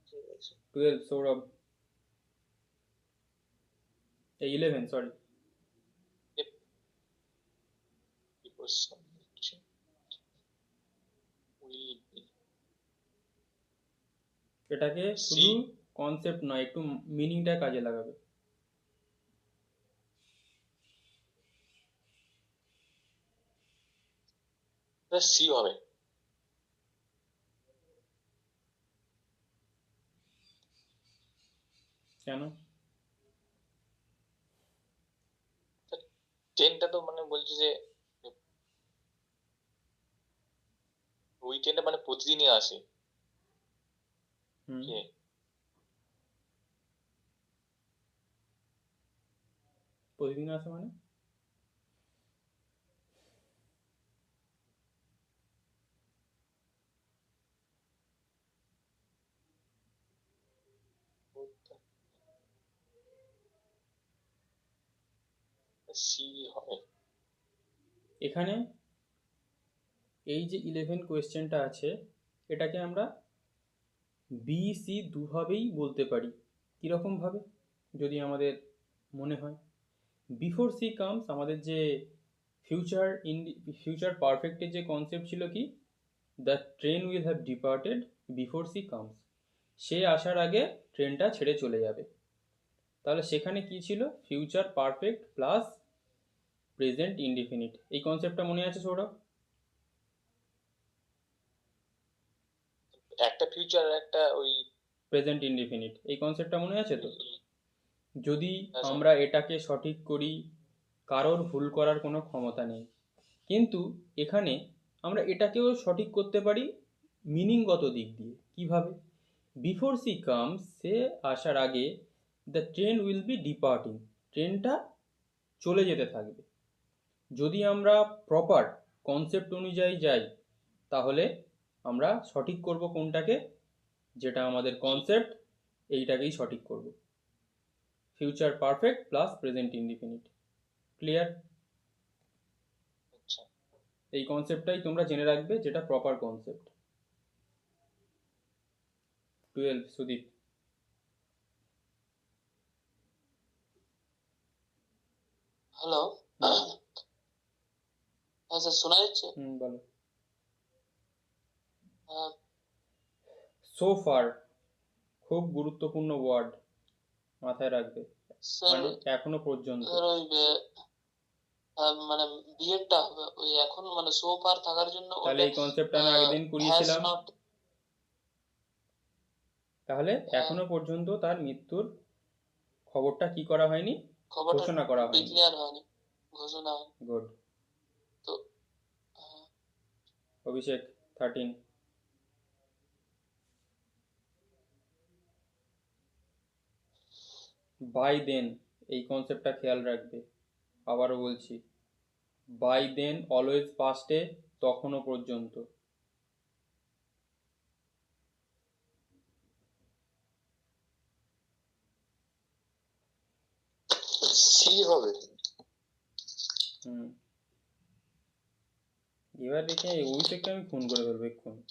ঠিক আছে। 12 সৌরভ, 11 সরি। এটাকে শুধু কনসেপ্ট নয়, একটু মিনিংটা কাজে লাগাবে। সি হবে। কেন? ট্রেনটা তো মানে বলছে যে উইকেন্ডে মানে প্রতিদিনই আসে। প্রতিদিন আসে মানে? সি হবে। এখানে এই যে 11 কোয়েশ্চেনটা আছে এটাকে আমরা বি সি দুভাবেই বলতে পারি। কীরকম ভাবে যদি আমাদের মনে হয়, বিফোর সি কামস আমাদের যে ফিউচার পারফেক্টের যে কনসেপ্ট ছিল কি, the train will have departed before she comes, সে আসার আগে ট্রেনটা ছেড়ে চলে যাবে। তাহলে সেখানে কি ছিল, future perfect plus present indefinite. এই কনসেপ্টটা মনে আছে সৌরভ? একটা ফিউচার একটা ওই প্রেজেন্ট ইনডিফিনিট, এই কনসেপ্টটা মনে আছে তো? যদি হ্যাঁ, আমরা এটাকে সঠিক করি কারোর ভুল করার কোনো ক্ষমতা নেই, কিন্তু এখানে আমরা এটাকেও সঠিক করতে পারি মিনিংগত দিক দিয়ে। কিভাবে? বিফোর সি কামস, সে আসার আগে the train will be departing, ট্রেনটা চলে যেতে থাকবে। যদি আমরা প্রপার কনসেপ্ট অনুযায়ী যাই তাহলে আমরা সঠিক করব কোনটাকে, যেটা আমাদের কনসেপ্ট এইটাকেই সঠিক করব, future perfect plus present indefinite. Clear? আচ্ছা এই কনসেপ্টটাই তোমরা জেনে রাখবে, যেটা প্রপার কনসেপ্ট। 12 সুদীপ। হ্যালো, হ্যাঁ স্যার শোনা যাচ্ছে? বলো। আহ, সো ফার খুব গুরুত্বপূর্ণ ওয়ার্ড, মাথায় রাখবে, স্যার মানে এখনো পর্যন্ত। স্যার ওই মানে বিএডটা হবে ওই এখন মানে সো ফার থাকার জন্য তাহলে এই কনসেপ্টটা আমি আগের দিন করিয়েছিলাম। তাহলে এখনো পর্যন্ত তার মৃত্যুর খবরটা কি করা হয়নি, ঘোষণা করা হয়নি, ডিক্লেয়ার হয়নি, ঘোষণা হয়নি। গুড। তো অভিষেক 13। বাই দেন, এই কনসেপ্টটা খেয়াল রাখবে, আবারও বলছি, বাই দেন অলওয়েজ পাস্টে, তখনও পর্যন্ত। সি হবে। এবার দেখে অভিষেককে আমি ফোন করে ফেলবো এক্ষুনি।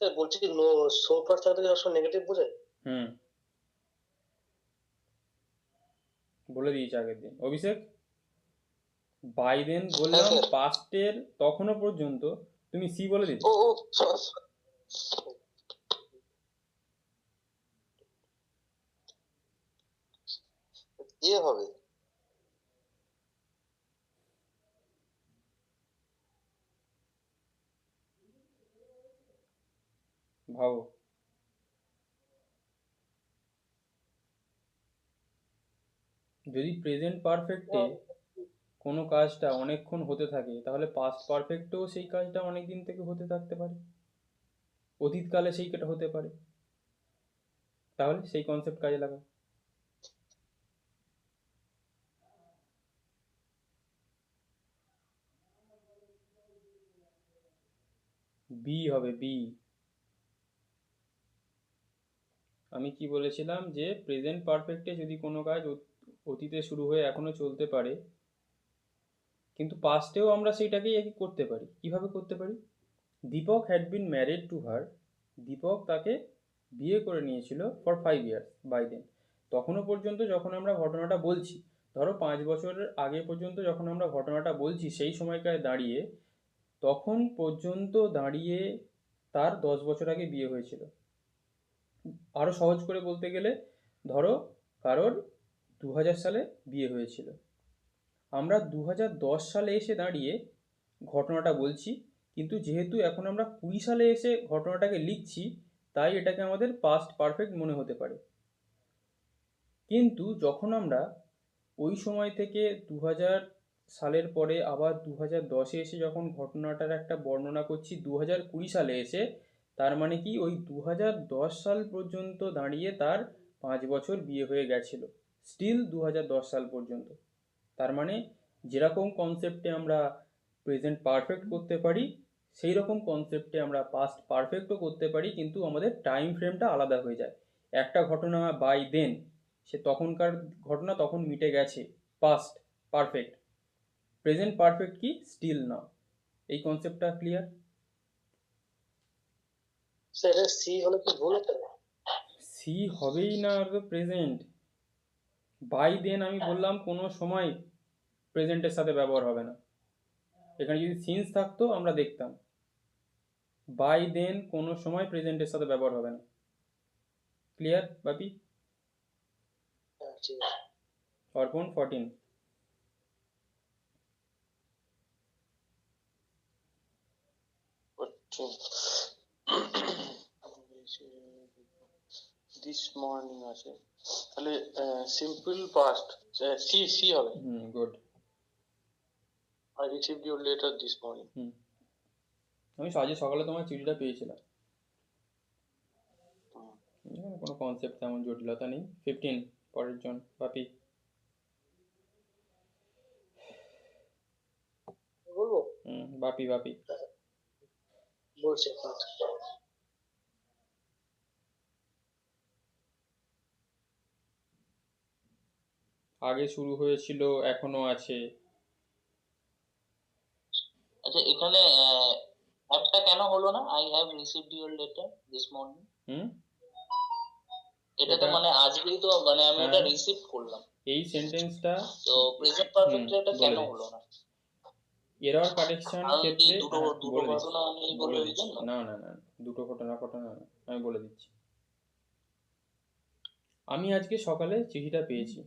স্যার বলছি কি, সো ফার থাকতে সবসময় নেগেটিভ বোঝায়? বলে দিয়েছি আগের দিন। অভিষেক, বাই দেন বললাম পাস্টের তখনও পর্যন্ত, তুমি সি বলে দিলে। ও এ হবে। ভাবো, যদি প্রেজেন্ট পারফেক্টে কোনো কাজটা অনেকক্ষণ হতে থাকে তাহলে পাস্ট পারফেক্টেও সেই কাজটা অনেক দিন থেকে হতে থাকতে পারে, অতীতকালে সেইটা হতে পারে। তাহলে সেই কনসেপ্ট কাজে লাগাও। বি হবে, বি। আমি কি বলেছিলাম, যে প্রেজেন্ট পারফেক্টে যদি কোনো কাজ অতীতে শুরু হয়ে এখনো চলতে পারে, কিন্তু পাস্টেও আমরা সেইটাকেই একই করতে পারি। কিভাবে করতে পারি? Deepak had been married to her, Deepak তাকে বিয়ে করে নিয়েছিল ফর 5 years বাই দেন। তখনও পর্যন্ত যখন আমরা ঘটনাটা বলছি, ধরো 5 বছরের আগে পর্যন্ত যখন আমরা ঘটনাটা বলছি, সেই সময়কায় দাঁড়িয়ে তখন পর্যন্ত দাঁড়িয়ে তার 10 বছর আগে বিয়ে হয়েছিল। আরও সহজ করে বলতে গেলে, ধরো কারোর 2000 সালে বিয়ে হয়েছিল, আমরা 2010 সালে এসে দাঁড়িয়ে ঘটনাটা বলছি, কিন্তু যেহেতু এখন আমরা 20 সালে এসে ঘটনাটাকে লিখছি, তাই এটাকে আমাদের পাস্ট পারফেক্ট মনে হতে পারে। কিন্তু যখন আমরা ওই সময় থেকে 2000 সালের পরে আবার 2010-এ এসে যখন ঘটনাটার একটা বর্ণনা করছি 2020 সালে এসে, তার মানে কি ওই 2010 সাল পর্যন্ত দাঁড়িয়ে তার 5 বছর বিয়ে হয়ে গেছিল, স্টিল 2010 সাল পর্যন্ত। তার মানে যেরকম কনসেপ্টে আমরা প্রেজেন্ট পারফেক্ট করতে পারি, সেই রকম কনসেপ্টে আমরা পাস্ট পারফেক্টও করতে পারি, কিন্তু আমাদের টাইম ফ্রেমটা আলাদা হয়ে যায়। একটা ঘটনা বাই দেন, সে তখনকার ঘটনা তখন মিটে গেছে, পাস্ট, পারফেক্ট। প্রেজেন্ট পারফেক্ট কি? Still now. এই কনসেপ্টটা ক্লিয়ার? স্যার এটা সি হলে কি ভুল হতো না? সি হবেই না, আর তো প্রেজেন্ট। বাই দেন আমি বললাম কোনো সময় প্রেজেন্টের সাথে ব্যবহার হবে না। এখানে যদি সিন্স থাকতো আমরা দেখতাম। বাই দেন কোনো সময় প্রেজেন্টের সাথে ব্যবহার হবে না। ক্লিয়ার বাপি? হ্যাঁ, ঠিক আছে। অর্পণ 14। দিস মর্নিং আছে, তাহলে সিম্পল পাস্ট সি সি হবে। Good. I received your letter this morning. আমি আজ সকালে তোমার চিঠিটা পেয়েছিলাম। কোনো কনসেপ্ট তেমন জটিলতা নেই। 15 পরের জন বাপি। বলবো? বাপি বাপি। বলছে আগে শুরু হয়েছিল, এখনো আছে। আচ্ছা, এখানে অ্যাপটা কেন হলো না? I have received your letter this morning. এটা তো মানে আজকেই তো মানে আমি এটা রিসিভ করলাম। এই সেন্টেন্সটা তো প্রেজেন্ট পারফেক্ট এটা কেন হলো না? এরর কারেকশন ক্ষেত্রে দুটো ঘটনা আমি বলে দিচ্ছি। না না না, দুটো ঘটনা না, আমি বলে দিচ্ছি। আমি আজকে সকালে চিঠিটা পেয়েছি।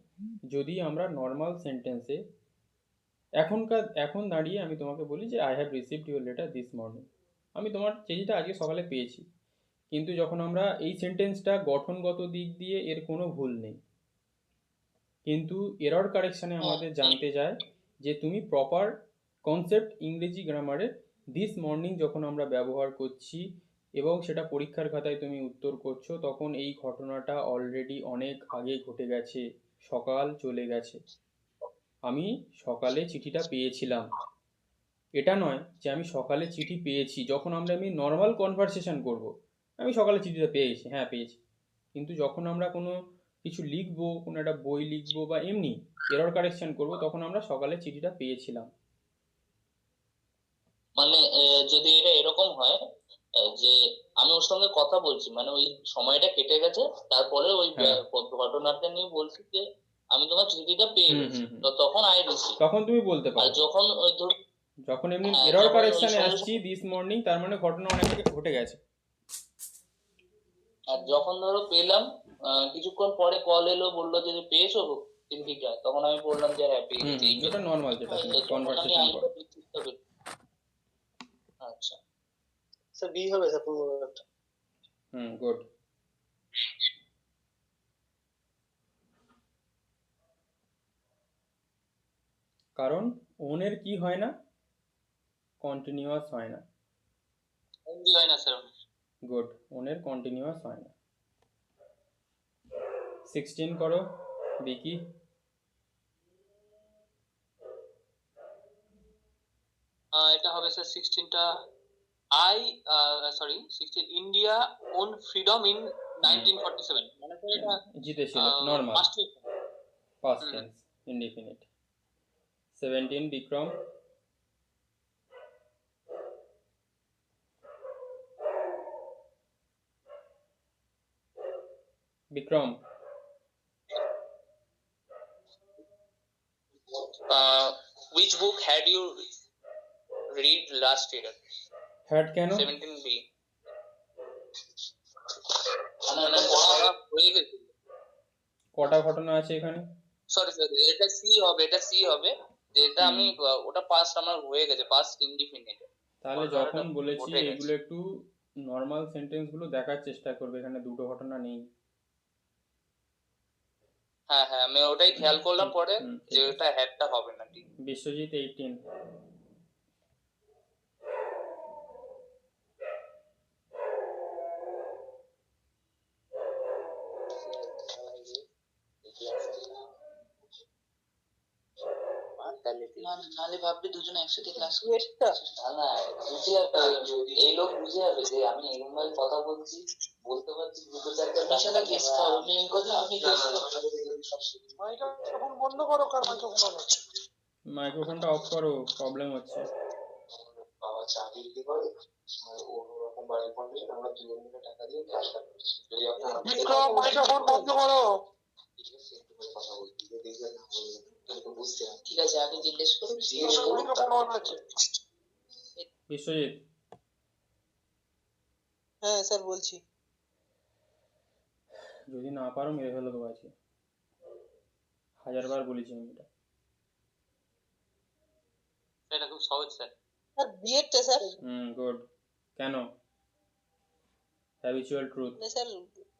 যদি আমরা নর্মাল সেন্টেন্সে এখন দাঁড়িয়ে আমি তোমাকে বলি যে I have received your letter this morning, আমি তোমার চিঠিটা আজকে সকালে পেয়েছি। কিন্তু যখন আমরা এই সেন্টেন্সটা গঠনগত দিক দিয়ে এর কোনো ভুল নেই, কিন্তু এরর কারেকশানে আমাদের জানতে যায় যে তুমি প্রপার কনসেপ্ট ইংরেজি গ্রামারে দিস মর্নিং যখন আমরা ব্যবহার করছি এবং সেটা পরীক্ষার খাতায় তুমি উত্তর করছো, তখন এই ঘটনাটা অলরেডি অনেক আগে ঘটে গেছে, সকাল চলে গেছে। আমি সকালে চিঠিটা পেয়েছিলাম, এটা নয় যে আমি সকালে চিঠি পেয়েছি। যখন আমি নর্মাল কনভারসেশন করব, আমি সকালে চিঠিটা পেয়েছি, হ্যাঁ পেয়েছি। কিন্তু যখন আমরা কোনো কিছু লিখবো, কোনো একটা বই লিখবো বা এমনি এরর কারেকশন করব, তখন আমরা সকালে চিঠিটা পেয়েছিলাম। মানে যদি এটা এরকম হয় যে আমি ওর সঙ্গে কথা বলছি, মানে ওই সময়টা কেটে গেছে, তারপরে ওই ঘটনাটা নিয়ে বলছি যে আমি তোমার চিঠিটা পেয়ে গেছি, তো তখন আই রিসিভ, তখন তুমি বলতে পারো। আর যখন ওই যখন এমনি এরর কারেকশনে আসছি দিস মর্নিং, তার মানে ঘটনা অনেক আগে ঘটে গেছে। আর যখন ধরো পেলাম, কিছুক্ষণ পরে কল এলো, বললো যে পেয়েছো চিঠিটা, তখন আমি বললাম যে হ্যাঁ পেয়েছি। এটা নরমাল, যেটা তুমি কনভারসেশন করো। আচ্ছা স্যার বি হবে স্যার পুনরাবৃত্তি। গুড। কারণ ওনের কি হয় না? কন্টিনিউয়াস হয় না। হয় না স্যার। গুড, ওনের কন্টিনিউয়াস হয় না। 16 করো বিকি। এটা হবে স্যার 16টা ইন্ডিয়া ওন ফ্রিডম ইন 1947, মানে এটা জিতেছিল, normal past tense indefinite. 17 Vikram. Vikram, which book had you read last year? Had কেন? 17b। মানে পড়া হয়ে গেছে। কটা ঘটনা আছে এখানে? সরি এটা সি হবে, যেটা আমি ওটা পাস্ট আমার হয়ে গেছে, পাস্ট ইনডিফিনিট। তাহলে যখন বলেছি এগুলো একটু নর্মাল সেন্টেন্স গুলো দেখার চেষ্টা করবে, এখানে দুটো ঘটনা নেই। হ্যাঁ আমি ওটাই খেয়াল করলাম পরে যে ওটা হ্যাডটা হবে না। ঠিক। বিশ্বজিৎ 18। নালে ভাববে দুজনে একসাথে ক্লাস করছি। না বুঝে যাবে, এই লোক বুঝে যাবে যে আমি এরকম ভাবে কথা বলছি, বলতে পারছি দুটো চারটে ভাষা গেস করো, মেইন কথা আমি গেস করব। মাইক্রোফোন বন্ধ করো, কার মাইক্রোফোন অন হচ্ছে? মাইক্রোফোনটা অফ করো, প্রবলেম হচ্ছে। বাবা চা বিক্রি করে ওরকম বাড়ি ফাউন্ডেশন আমরা 2 জন মিলে টাকা দিয়ে ক্যাশটা করছি। যদি আপনার বিক্রম মাইক্রোফোন বন্ধ করো। কথা বলছি যে দেখবেন এরকম বুঝতে পারছি। ঠিক আছে, আপনি জিজ্ঞেস করুন। মাইক্রোফোন অন আছে। বিশ্বজিৎ, হ্যাঁ স্যার বলছি। যদি না পারো মেরে ফেলে দেবো আজকে, 1000 বার বলেছি আমি এটা। এটা খুব সহজ স্যার। স্যার বিএডটা স্যার, গুড। কেন? Habitual truth. মানে স্যার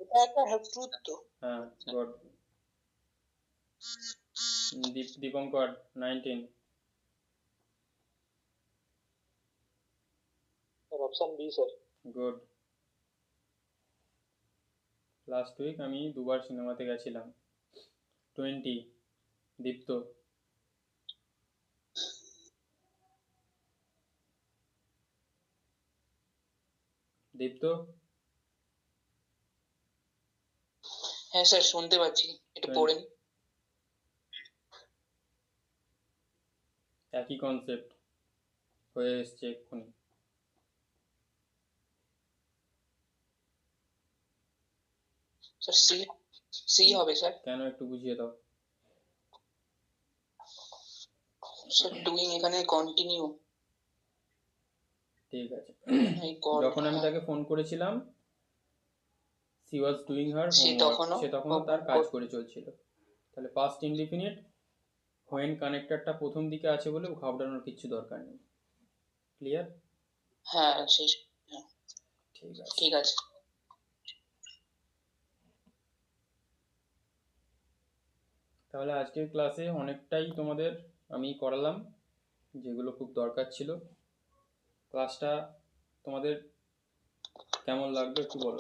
এটা একটা ট্রুথ তো। হ্যাঁ, good. Dipankar 19। Option B sir. Good. Last week আমি 2 বার সিনেমাতে গেছিলাম। 20। দীপ্ত। দীপ্ত, হ্যাঁ স্যার শুনতে পাচ্ছি, একটু পড়েন। একই কনসেপ্ট হয়ে এসছে এক্ষুনি। স্যার সি, সি হবে স্যার। কেন একটু বুঝিয়ে দাও। স্যার ডুইং এখানে কন্টিনিউ। ঠিক আছে। এই কল, যখন আমি তাকে ফোন করেছিলাম, she was doing her say homework, তখনও সে তখনও তার কাজ করে চলছিল। তাহলে পাস্ট ইনডিফিনিট when কানেক্টরটা প্রথম দিকে আছে বলে ঘাবড়ানোর কিছু দরকার নেই। ক্লিয়ার? হ্যাঁ সেই, ঠিক আছে। ঠিক আছে। তাহলে আজকের ক্লাসে অনেকটাই তোমাদের আমি করালাম, যেগুলো খুব দরকার ছিল। ক্লাসটা তোমাদের কেমন লাগলো একটু বলো।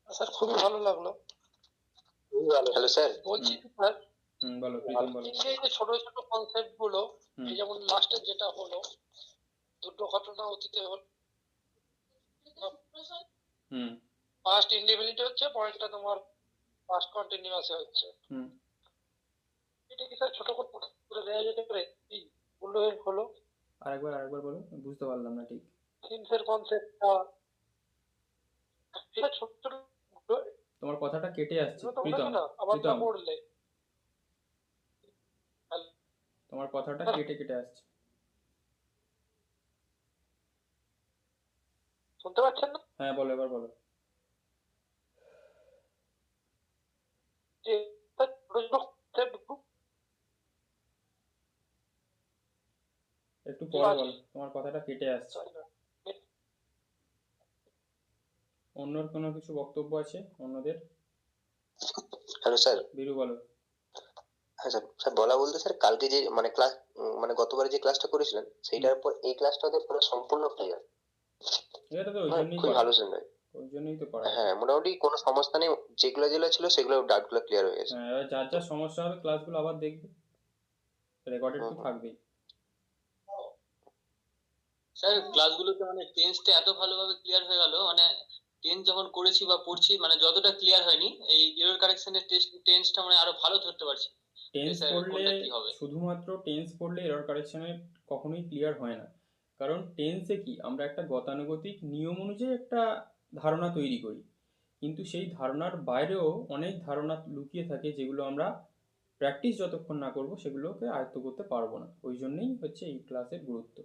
স্যার খুবই ভালো লাগলো। Hello sir. বলছি স্যার, বলো প্রীতম, বলো। এই যে ছোট ছোট কনসেপ্ট গুলো, এই যেমন লাস্টে যেটা হলো, দুটো ঘটনা অতীতে হলো, পাস্ট ইনডিফিনিট হচ্ছে, পরেরটা তোমার পাস্ট কন্টিনিউয়াস হচ্ছে। এটা কি স্যার ছোট করে দেওয়া যেতে পারে? কি বললো হলো? আরেকবার বলো, বুঝতে পারলাম না ঠিক। সিন্সের কনসেপ্টটা এটা ছোট ছোট তোমার কথাটা কেটে আসছে তো প্রীতম। না, আবার না প্রীতম, পড়লে তোমার কথাটা কেটে কেটে আসছে। শুনতে পাচ্ছেন না? হ্যাঁ বলো, এবার বলো। যে ছোট ছোট concept একটু পরে বলো, তোমার কথাটা কেটে আসছে। অন্যর কোনো কিছু বক্তব্য আছে অন্যদের? Hello sir. বীরু বলো। হ্যাঁ স্যার। স্যার বলা বলতে স্যার কালকে যে মানে ক্লাস মানে গতবারে যে ক্লাসটা করেছিলেন সেইটার পর এই ক্লাসটা ওদের পুরো সম্পূর্ণ ক্লিয়ার। এটা তো ওই জন্যই খুব করা, ভালো স্যার। ওই জন্যই তো করা। হ্যাঁ মোটামুটি কোনো সমস্যা নেই, যেগুলো ছিল সেগুলো ডাউটগুলো ক্লিয়ার হয়ে গেছে। হ্যাঁ, এবার যার যার সমস্যা হবে ক্লাসগুলো আবার দেখবে, রেকর্ডেড তো থাকবেই। স্যার ক্লাসগুলোতে মানে টেন্সটা এত ভালোভাবে ক্লিয়ার হয়ে গেল, মানে টেন্স যখন করেছি বা পড়ছি, মানে যতটা ক্লিয়ার হয়নি, এই এরর কারেকশনের টেন্সটা মানে আরো ভালো ধরতে পারছি। টেন্স স্যার, পড়লে, কোনটা কি হবে? শুধুমাত্র টেন্স পড়লে এরর কারেকশনের কখনোই ক্লিয়ার হয় না। কারণ টেন্সে কি আমরা একটা গতানুগতিক নিয়ম অনুযায়ী একটা ধারণা তৈরি করি, কিন্তু সেই ধারণার বাইরেও অনেক ধারণা লুকিয়ে থাকে যেগুলো আমরা প্র্যাকটিস যতক্ষণ না করব সেগুলোকে আয়ত্ত করতে পারবো না। ওই জন্যই হচ্ছে এই ক্লাসের গুরুত্ব।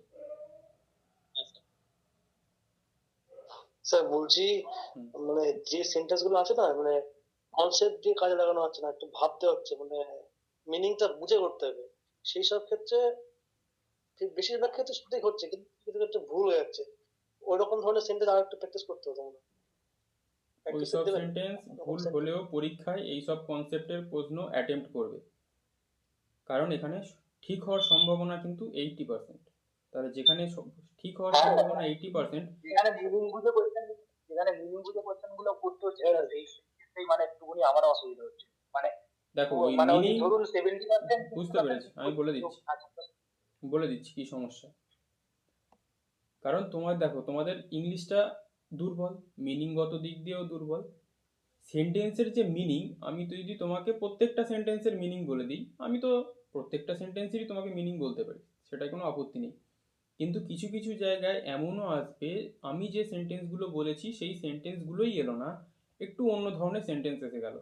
স্যার বলছি মানে যে সেন্টেন্স গুলো আছে না, মানে কনসেপ্ট দিয়ে কাজে লাগানো হচ্ছে না, একটু ভাবতে হচ্ছে, মানে মিনিংটা বুঝে করতে হবে। সেই সব ক্ষেত্রে বেশিরভাগ ক্ষেত্রে সঠিক হচ্ছে, কিন্তু কিছু ক্ষেত্রে ভুল হয়ে যাচ্ছে। ওই রকম ধরনের সেন্টেন্স আর একটু প্র্যাকটিস করতে হতো আমরা। ওইসব সেন্টেন্স ভুল হলেও পরীক্ষায় এইসব কনসেপ্টের প্রশ্ন অ্যাটেম্প্ট করবে, কারণ এখানে ঠিক হওয়ার সম্ভাবনা কিন্তু 80%। তাহলে যেখানে ঠিক হওয়ার সম্ভাবনা 80%, যেখানে মিনিং বুঝে কোশ্চেন গুলো করতে হচ্ছে, সেই মানে একটুখানি আমার অসুবিধা হচ্ছে। মানে দেখো ওই মানে ওই মিনিং ধরুন 70% বুঝতে পেরেছি, আমি বলে দিচ্ছি কি সমস্যা। কারণ তোমার দেখো তোমাদের ইংলিশটা দুর্বল, মিনিংগত দিক দিয়েও দুর্বল, সেন্টেন্সের যে মিনিং, আমি তো যদি তোমাকে প্রত্যেকটা সেন্টেন্সের মিনিং বলে দিই, আমি তো প্রত্যেকটা সেন্টেন্সেরই তোমাকে মিনিং বলতে পারি, সেটাই কোনো আপত্তি নেই। কিন্তু কিছু কিছু জায়গায় এমনও আসবে আমি যে সেন্টেন্সগুলো বলেছি সেই সেন্টেন্সগুলোই এলো না, একটু অন্য ধরনের সেন্টেন্স এসে গেল।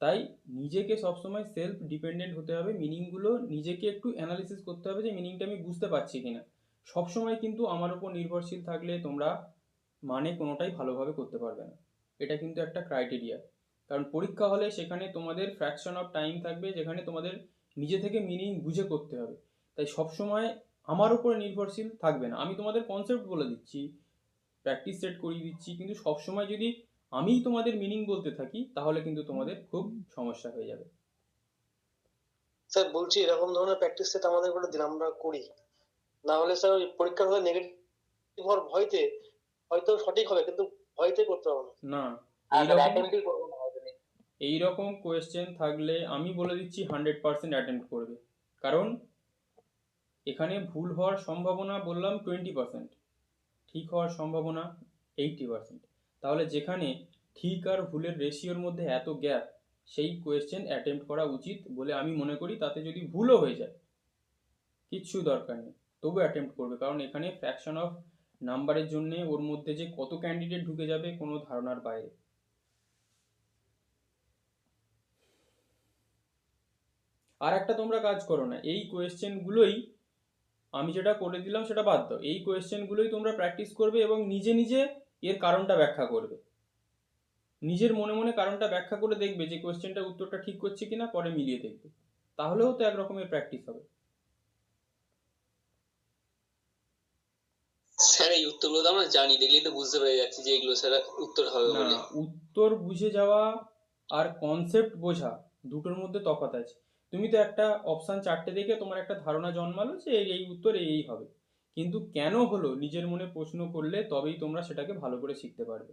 তাই নিজেকে সবসময় সেলফ ডিপেন্ডেন্ট হতে হবে, মিনিংগুলো নিজেকে একটু অ্যানালিসিস করতে হবে যে মিনিংটা আমি বুঝতে পারছি কিনা। সবসময় কিন্তু আমার উপর নির্ভরশীল থাকলে তোমরা মানে কোনোটাই ভালোভাবে করতে পারবে না, এটা কিন্তু একটা ক্রাইটেরিয়া। কারণ পরীক্ষা হলে সেখানে তোমাদের ফ্র্যাকশন অফ টাইম থাকবে যেখানে তোমাদের নিজে থেকে মিনিং বুঝে করতে হবে। তাই সবসময় আমার উপরে নির্ভরশীল থাকবে না। আমি তোমাদের কনসেপ্ট বলে দিচ্ছি, প্র্যাকটিস সেট করিয়ে দিচ্ছি, কিন্তু সবসময় যদি আমিই তোমাদের মিনিং বলতে থাকি তাহলে কিন্তু তোমাদের খুব সমস্যা হয়ে যাবে। স্যার বলছি এরকম ধরনের প্র্যাকটিস সেট আমাদের করে দিন, আমরা করি। না হলে স্যার ওই পরীক্ষার হলে নেগেটিভ হওয়ার ভয়তে হয়তো সঠিক হবে কিন্তু ভয়তে করতে হবে না, এইরকম কোয়েশ্চেন থাকলে আমি বলে দিচ্ছি 100% অ্যাটেম্প্ট করবে। কারণ এখানে ভুল হওয়ার সম্ভাবনা বললাম 20%, ঠিক হওয়ার সম্ভাবনা 80%। তাহলে যেখানে ঠিক আর ভুলের রেশিওর মধ্যে এত গ্যাপ, সেই কোয়েশ্চেন অ্যাটেম্প্ট করা উচিত বলে আমি মনে করি। তাতে যদি ভুলও হয়ে যায় কিচ্ছু দরকার নেই, তবু অ্যাটেম্প্ট করবে। কারণ এখানে ফ্র্যাকশন অফ নাম্বারের জন্য ওর মধ্যে যে কত ক্যান্ডিডেট ঢুকে যাবে কোনো ধারণার বাইরে। আর একটা তোমরা কাজ করো না, এই কোয়েশ্চেনগুলোই আমি যেটা করে দিলাম সেটা বাদ দাও, এই কোয়েশ্চেনগুলোই তোমরা প্র্যাকটিস করবে এবং নিজে নিজে এর কারণটা ব্যাখ্যা করবে। নিজের মনে মনে কারণটা ব্যাখ্যা করে দেখবে যে কোয়েশ্চেনটার উত্তরটা ঠিক করছে কিনা, পরে মিলিয়ে দেখবে, তাহলেও তো এক রকমের প্র্যাকটিস হবে। স্যার এই উত্তরগুলো তো আমরা জানি, দেখলেই তো বুঝতে পেরে যাচ্ছি যে এগুলো স্যার উত্তর হবে না, বলে। উত্তর বুঝে যাওয়া আর কনসেপ্ট বোঝা দুটোর মধ্যে তফাৎ আছে। তুমি তো একটা অপশান 4টে দেখে তোমার একটা ধারণা জন্মালো যে এই উত্তর এই হবে, কিন্তু কেন হলো নিজের মনে প্রশ্ন করলে তবেই তোমরা সেটাকে ভালো করে শিখতে পারবে।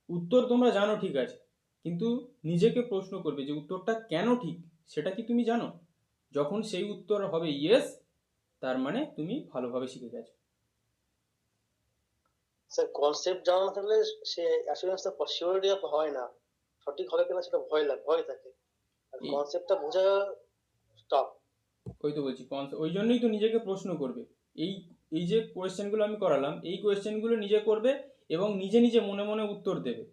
উত্তর তোমরা জানো ঠিক আছে, কিন্তু নিজেকে প্রশ্ন করবে যে উত্তরটা কেন ঠিক, সেটা কি তুমি জানো? যখন সেই উত্তর হবে ইয়েস, তার মানে তুমি ভালোভাবে শিখে গেছো। স্যার কনসেপ্ট জানা না থাকলে সে অ্যাসুরেন্সটা শিওরিটি হয় না, সঠিক হবে কিনা সেটা ভয় থাকে। আর কনসেপ্টটা বোঝা টাফ। ওই তো বলছি, ওই জন্যই তো নিজেকে প্রশ্ন করবে। এই এই যে কোয়েশ্চেনগুলো আমি করালাম, এই কোয়েশ্চেনগুলো নিজে করবে এবং নিজে নিজে মনে মনে উত্তর দেবে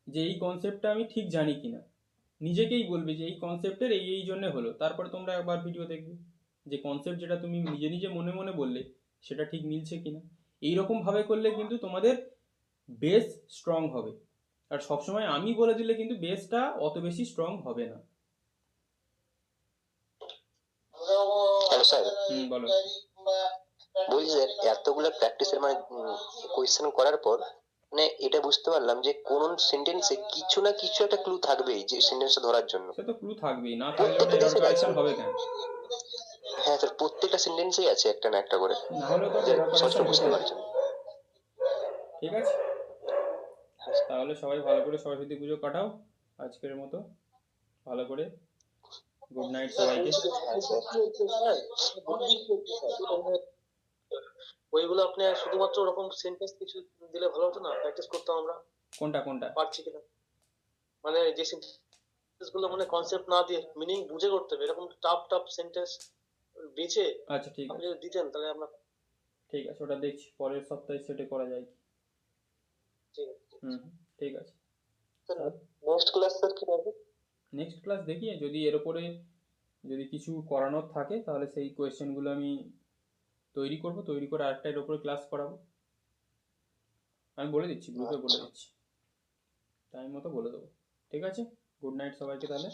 যে এই কনসেপ্টটা আমি ঠিক জানি কিনা। নিজেকেই বলবে যে এই কনসেপ্টের এই এই জন্য হলো, তারপরে তোমরা একবার ভিডিও দেখবে যে কনসেপ্ট যেটা তুমি নিজে নিজে মনে মনে বললে সেটা ঠিক মিলছে কিনা। এইরকম ভাবে করলে কিন্তু তোমাদের বেস স্ট্রং হবে। আর সবসময় আমি বলে দিলে কিন্তু বেসটা অত বেশি স্ট্রং হবে না। হ্যালো স্যার, বলো। বলছি স্যার এতগুলো প্র্যাকটিসের মানে কোয়েশ্চেন করার পর মানে এটা বুঝতে পারলাম যে কোন সেন্টেন্সে কিছু না কিছু একটা ক্লু থাকবেই যে সেন্টেন্সটা ধরার জন্য। সে তো ক্লু থাকবেই, না থাকলে ওটা এরর কারেকশন হবে কেন? হ্যাঁ স্যার, প্রত্যেকটা সেন্টেন্সেই আছে একটা না একটা করে, না হলে তো এরর কারেকশন বুঝতে হতো। পারছেন? ঠিক আছে, তাহলে সবাই ভালো করে সরস্বতী পুজো কাটাও আজকের মতো, ভালো করে। গুড নাইট সবাইকে। ওইগুলো আপনি শুধুমাত্র ওরকম সেন্টেন্স কিছু দিলে ভালো হতো না, প্র্যাকটিস করতাম আমরা। কোনটা পারছি কিনা মানে যে সেন্টেন্স গুলো মানে কনসেপ্ট না দিয়ে মিনিং বুঝে করতে হবে, এরকম টাফ সেন্টেন্স বেছে আচ্ছা ঠিক আপনি আছে, যদি দিতেন তাহলে আমরা। ঠিক আছে, ওটা দেখছি পরের সপ্তাহে সেটে করা যায় কি। ঠিক আছে। ঠিক আছে। নেক্সট ক্লাস স্যার কি হবে? নেক্সট ক্লাস দেখি যদি এর উপরে যদি কিছু করানোর থাকে তাহলে সেই কোয়েশ্চেনগুলো আমি তৈরি করে আরেকটা এর উপরে ক্লাস করাবো। আমি বলে দিচ্ছি, গ্রুপে বলে দিচ্ছি, টাইম মতো বলে দেবো। ঠিক আছে, গুড নাইট সবাইকে তাহলে।